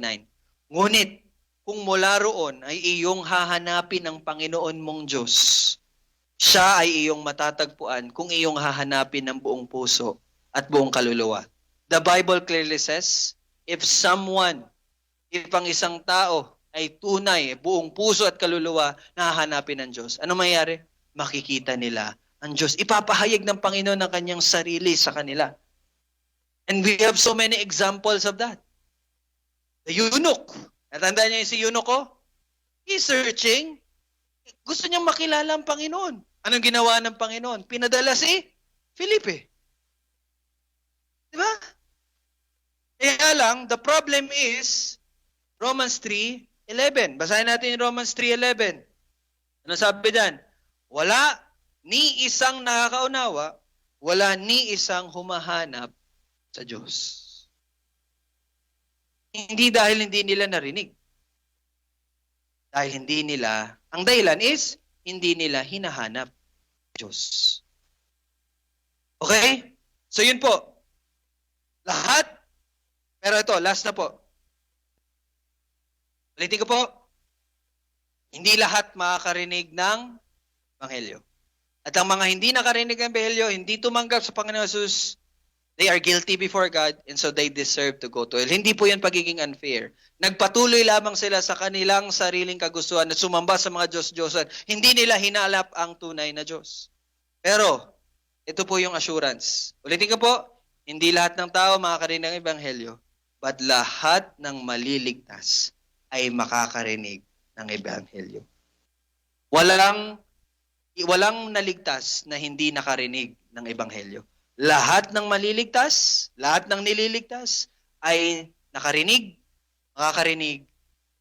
[SPEAKER 4] Ngunit, kung mula roon ay iyong hahanapin ang Panginoon mong Diyos, siya ay iyong matatagpuan kung iyong hahanapin ng buong puso at buong kaluluwa. The Bible clearly says, if ang isang tao ay tunay, buong puso at kaluluwa na hahanapin ng Diyos, ano mayayari? Makikita nila ang Diyos. Ipapahayag ng Panginoon ang kanyang sarili sa kanila. And we have so many examples of that. The eunuch. Natandaan niyo yung si eunuch ko? He's searching. Gusto niyang makilala ang Panginoon. Anong ginawa ng Panginoon? Pinadala si Felipe. Diba? Kaya lang, the problem is, Romans 3:11. Basahin natin yung Romans 3:11. Ano sabi dyan? Wala ni isang nakakaunawa, wala ni isang humahanap sa Diyos. Hindi dahil hindi nila narinig. Dahil ang dahilan is, hindi nila hinahanap Diyos. Okay? So yun po. Lahat, pero ito, last na po. Ulitin ko po, hindi lahat makakarinig ng Ebanghelyo. At ang mga hindi nakarinig ng Ebanghelyo, hindi tumanggap sa Panginoon Jesus, they are guilty before God and so they deserve to go to hell. Hindi po yan pagiging unfair. Nagpatuloy lamang sila sa kanilang sariling kagustuhan at sumamba sa mga Diyos-Diyosan. Hindi nila hinalap ang tunay na Diyos. Pero, ito po yung assurance. Ulitin ko po, hindi lahat ng tao makakarinig ng Ebanghelyo, but lahat ng maliligtas ay makakarinig ng Ebanghelyo. Walang naligtas na hindi nakarinig ng Ebanghelyo. Lahat ng maliligtas, lahat ng nililigtas ay makakarinig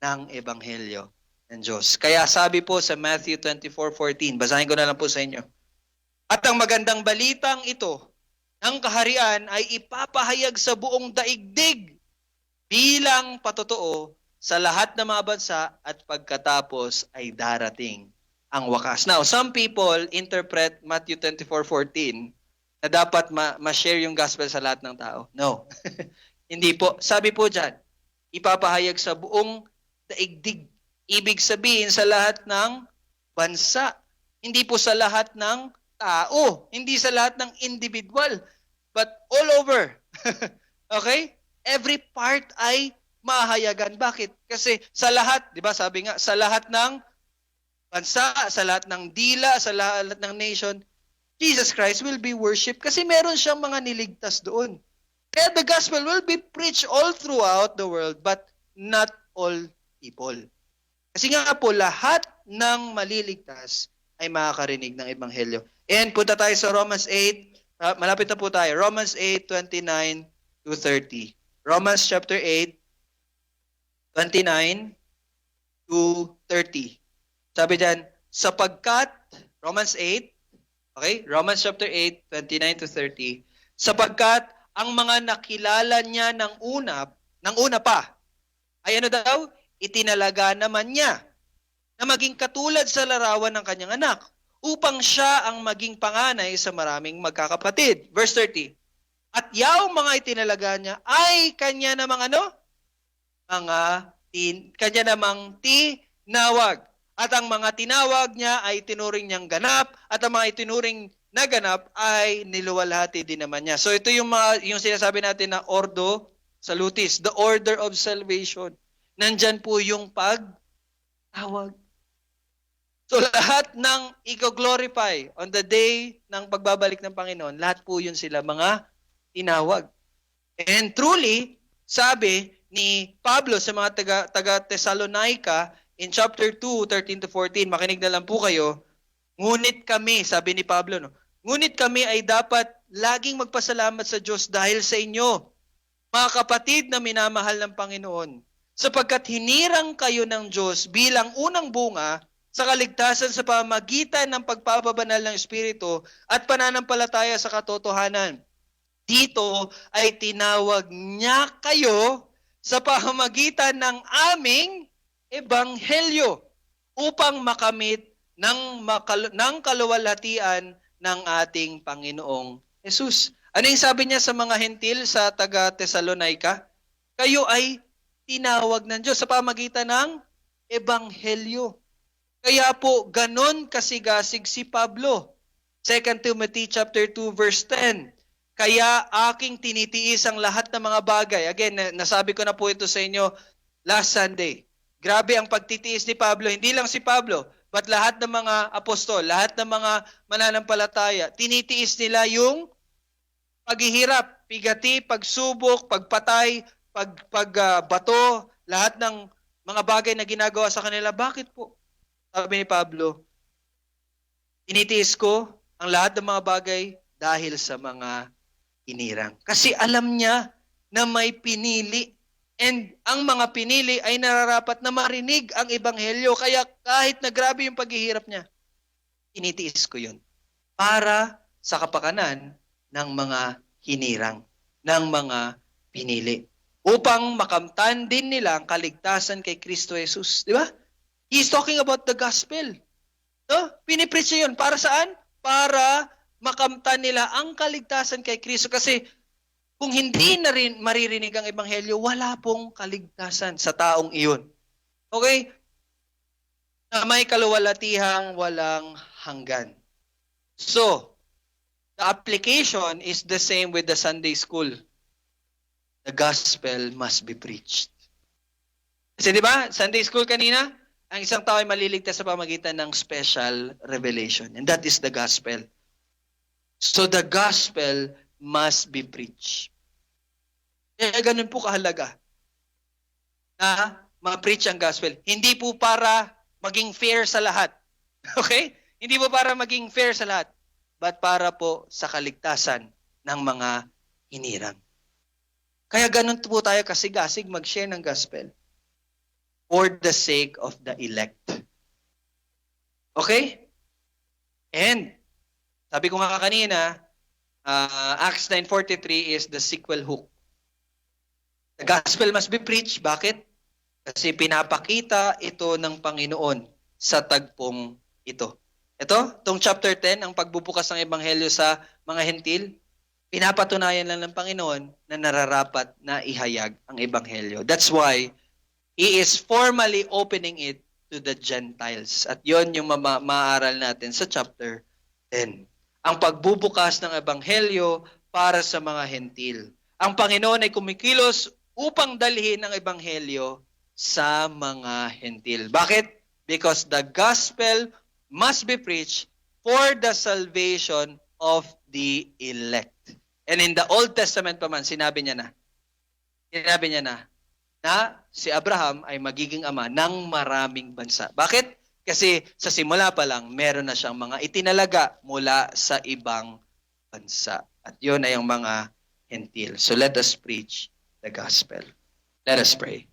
[SPEAKER 4] ng Ebanghelyo ng Diyos. Kaya sabi po sa Matthew 24:14, basahin ko na lang po sa inyo. At ang magandang balitang ito ng kaharian ay ipapahayag sa buong daigdig bilang patotoo sa lahat ng mga bansa at pagkatapos ay darating ang wakas. Now, some people interpret Matthew 24:14 na dapat ma-share yung gospel sa lahat ng tao. No. Hindi po. Sabi po dyan, ipapahayag sa buong daigdig. Ibig sabihin sa lahat ng bansa. Hindi po sa lahat ng tao. Hindi sa lahat ng individual. But all over. Okay? Every part ay mahayagan. Bakit? Kasi sa lahat, di ba sabi nga, sa lahat ng bansa, sa lahat ng dila, sa lahat ng nation, Jesus Christ will be worshipped kasi meron siyang mga niligtas doon. Kaya the gospel will be preached all throughout the world, but not all people. Kasi nga po, lahat ng maliligtas ay makakarinig ng Ebanghelyo. And punta tayo sa Romans 8, malapit na po tayo. Romans 8:29 to 30. Romans chapter 8, 29 to 30. Sabi dyan, sapagkat, Romans 8, okay? Romans chapter 8, 29 to 30. Sapagkat ang mga nakilala niya ng una pa, ay ano daw? Itinalaga naman niya na maging katulad sa larawan ng kanyang anak upang siya ang maging panganay sa maraming magkakapatid. Verse 30. At yaong mga itinalaga niya ay kanya namang kanya namang tinawag. At ang mga tinawag niya ay tinuring niyang ganap at ang mga itinuring na ganap ay niluwalhati din naman niya. So ito yung sinasabi natin na ordo salutis, the order of salvation. Nandyan po yung pagtawag. So lahat ng i-glorify on the day ng pagbabalik ng Panginoon, lahat po yun sila mga tinawag. And truly, sabi ni Pablo sa mga taga Thessalonica in chapter 2, 13 to 14, makinig na lang po kayo, ngunit kami, sabi ni Pablo, ngunit kami ay dapat laging magpasalamat sa Diyos dahil sa inyo, mga kapatid na minamahal ng Panginoon, sapagkat hinirang kayo ng Diyos bilang unang bunga sa kaligtasan sa pamamagitan ng pagpapabanal ng Espiritu at pananampalataya sa katotohanan. Dito ay tinawag niya kayo sa pamamagitan ng aming Ebanghelyo upang makamit ng kaluwalhatian ng ating Panginoong Jesus. Ano yung sabi niya sa mga hentil sa taga Thessalonica? Kayo ay tinawag ng Diyos sa pamamagitan ng ebanghelyo. Kaya po, ganon kasigasig si Pablo. 2 Timothy chapter 2 verse 10. Kaya aking tinitiis ang lahat ng mga bagay. Again, nasabi ko na po ito sa inyo last Sunday. Grabe ang pagtitiis ni Pablo. Hindi lang si Pablo, but lahat ng mga apostol, lahat ng mga mananampalataya, tinitiis nila yung paghihirap, pigati, pagsubok, pagpatay, pagbato, lahat ng mga bagay na ginagawa sa kanila. Bakit po? Sabi ni Pablo, tinitiis ko ang lahat ng mga bagay dahil sa mga hinirang. Kasi alam niya na may pinili. And ang mga pinili ay nararapat na marinig ang ebanghelyo. Kaya kahit na grabe yung paghihirap niya, tinitiis ko yun. Para sa kapakanan ng mga hinirang, ng mga pinili. Upang makamtan din nila ang kaligtasan kay Kristo Jesus. Di ba? He's talking about the gospel. No? Pinipreach niya yun. Para saan? Para makamtan nila ang kaligtasan kay Kristo. Kasi kung hindi na rin maririnig ang ebanghelyo, wala pong kaligtasan sa taong iyon. Okay? Na may kaluwalatihang walang hanggan. So, the application is the same with the Sunday school. The gospel must be preached. Kasi di ba, Sunday school kanina, ang isang tao ay maliligtas sa pamagitan ng special revelation. And that is the gospel. So the gospel must be preached. Kaya ganun po kahalaga na ma-preach ang gospel. Hindi po para maging fair sa lahat. Okay? Hindi po para maging fair sa lahat. But para po sa kaligtasan ng mga hinirang. Kaya ganun po tayo kasigasig mag-share ng gospel. For the sake of the elect. Okay? And, sabi ko nga kanina, Acts 9:43 is the sequel hook. The gospel must be preached. Bakit? Kasi pinapakita ito ng Panginoon sa tagpong ito. Ito, itong chapter 10, ang pagbubukas ng ebanghelyo sa mga hentil, pinapatunayan lang ng Panginoon na nararapat na ihayag ang ebanghelyo. That's why He is formally opening it to the Gentiles. At yon yung maaral natin sa chapter 10. Ang pagbubukas ng ebanghelyo para sa mga hentil. Ang Panginoon ay kumikilos upang dalhin ang ebanghelyo sa mga hentil. Bakit? Because the gospel must be preached for the salvation of the elect. And in the Old Testament pa man, sinabi niya na si Abraham ay magiging ama ng maraming bansa. Bakit? Kasi sa simula pa lang, meron na siyang mga itinalaga mula sa ibang bansa. At yun ay ang mga hentil. So let us preach the gospel. Let us pray.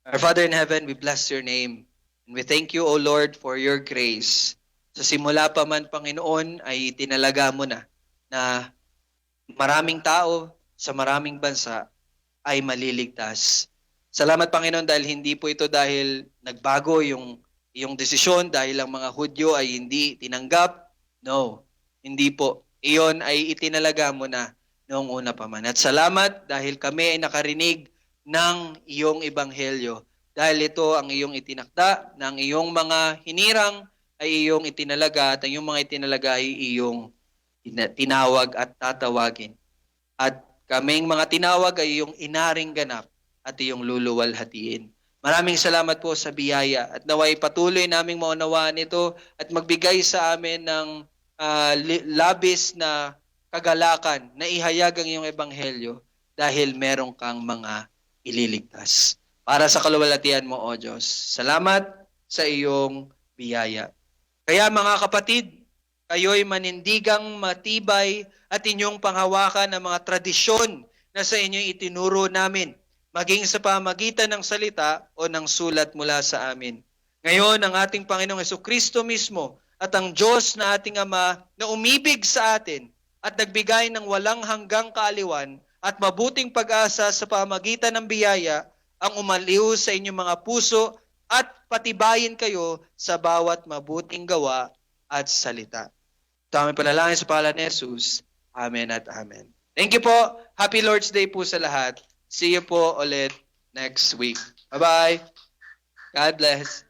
[SPEAKER 4] Our Father in heaven, we bless your name. And we thank you, O Lord, for your grace. Sa simula pa man, Panginoon, ay itinalaga mo na maraming tao sa maraming bansa ay maliligtas. Salamat, Panginoon, dahil hindi po ito dahil nagbago yung desisyon dahil ang mga Hudyo ay hindi tinanggap. No, hindi po. Iyon ay itinalaga mo na noong una pa man. At salamat dahil kami ay nakarinig ng iyong ebanghelyo. Dahil ito ang iyong itinakda, ng iyong mga hinirang ay iyong itinalaga at ang iyong mga itinalaga ay iyong tinawag at tatawagin. At kaming mga tinawag ay iyong inaring ganap at iyong luluwalhatiin. Maraming salamat po sa biyaya at naway patuloy naming maunawaan ito at magbigay sa amin ng labis na kagalakan na ihayag ang iyong ebanghelyo dahil meron kang mga ililigtas. Para sa kaluwalhatian mo, O Diyos. Salamat sa iyong biyaya. Kaya mga kapatid, kayo'y manindigang matibay at inyong panghawakan ng mga tradisyon na sa inyo'y itinuro namin, maging sa pamagitan ng salita o ng sulat mula sa amin. Ngayon, ang ating Panginoong Jesucristo mismo at ang Diyos na ating Ama na umibig sa atin at nagbigay ng walang hanggang kaaliwan at mabuting pag-asa sa pamagitan ng biyaya ang umaliw sa inyong mga puso at patibayin kayo sa bawat mabuting gawa at salita. Ito aming panalangin sa pangalan ni Jesus. Amen at amen. Thank you po. Happy Lord's Day po sa lahat. See you po ulit next week. Bye-bye. God bless.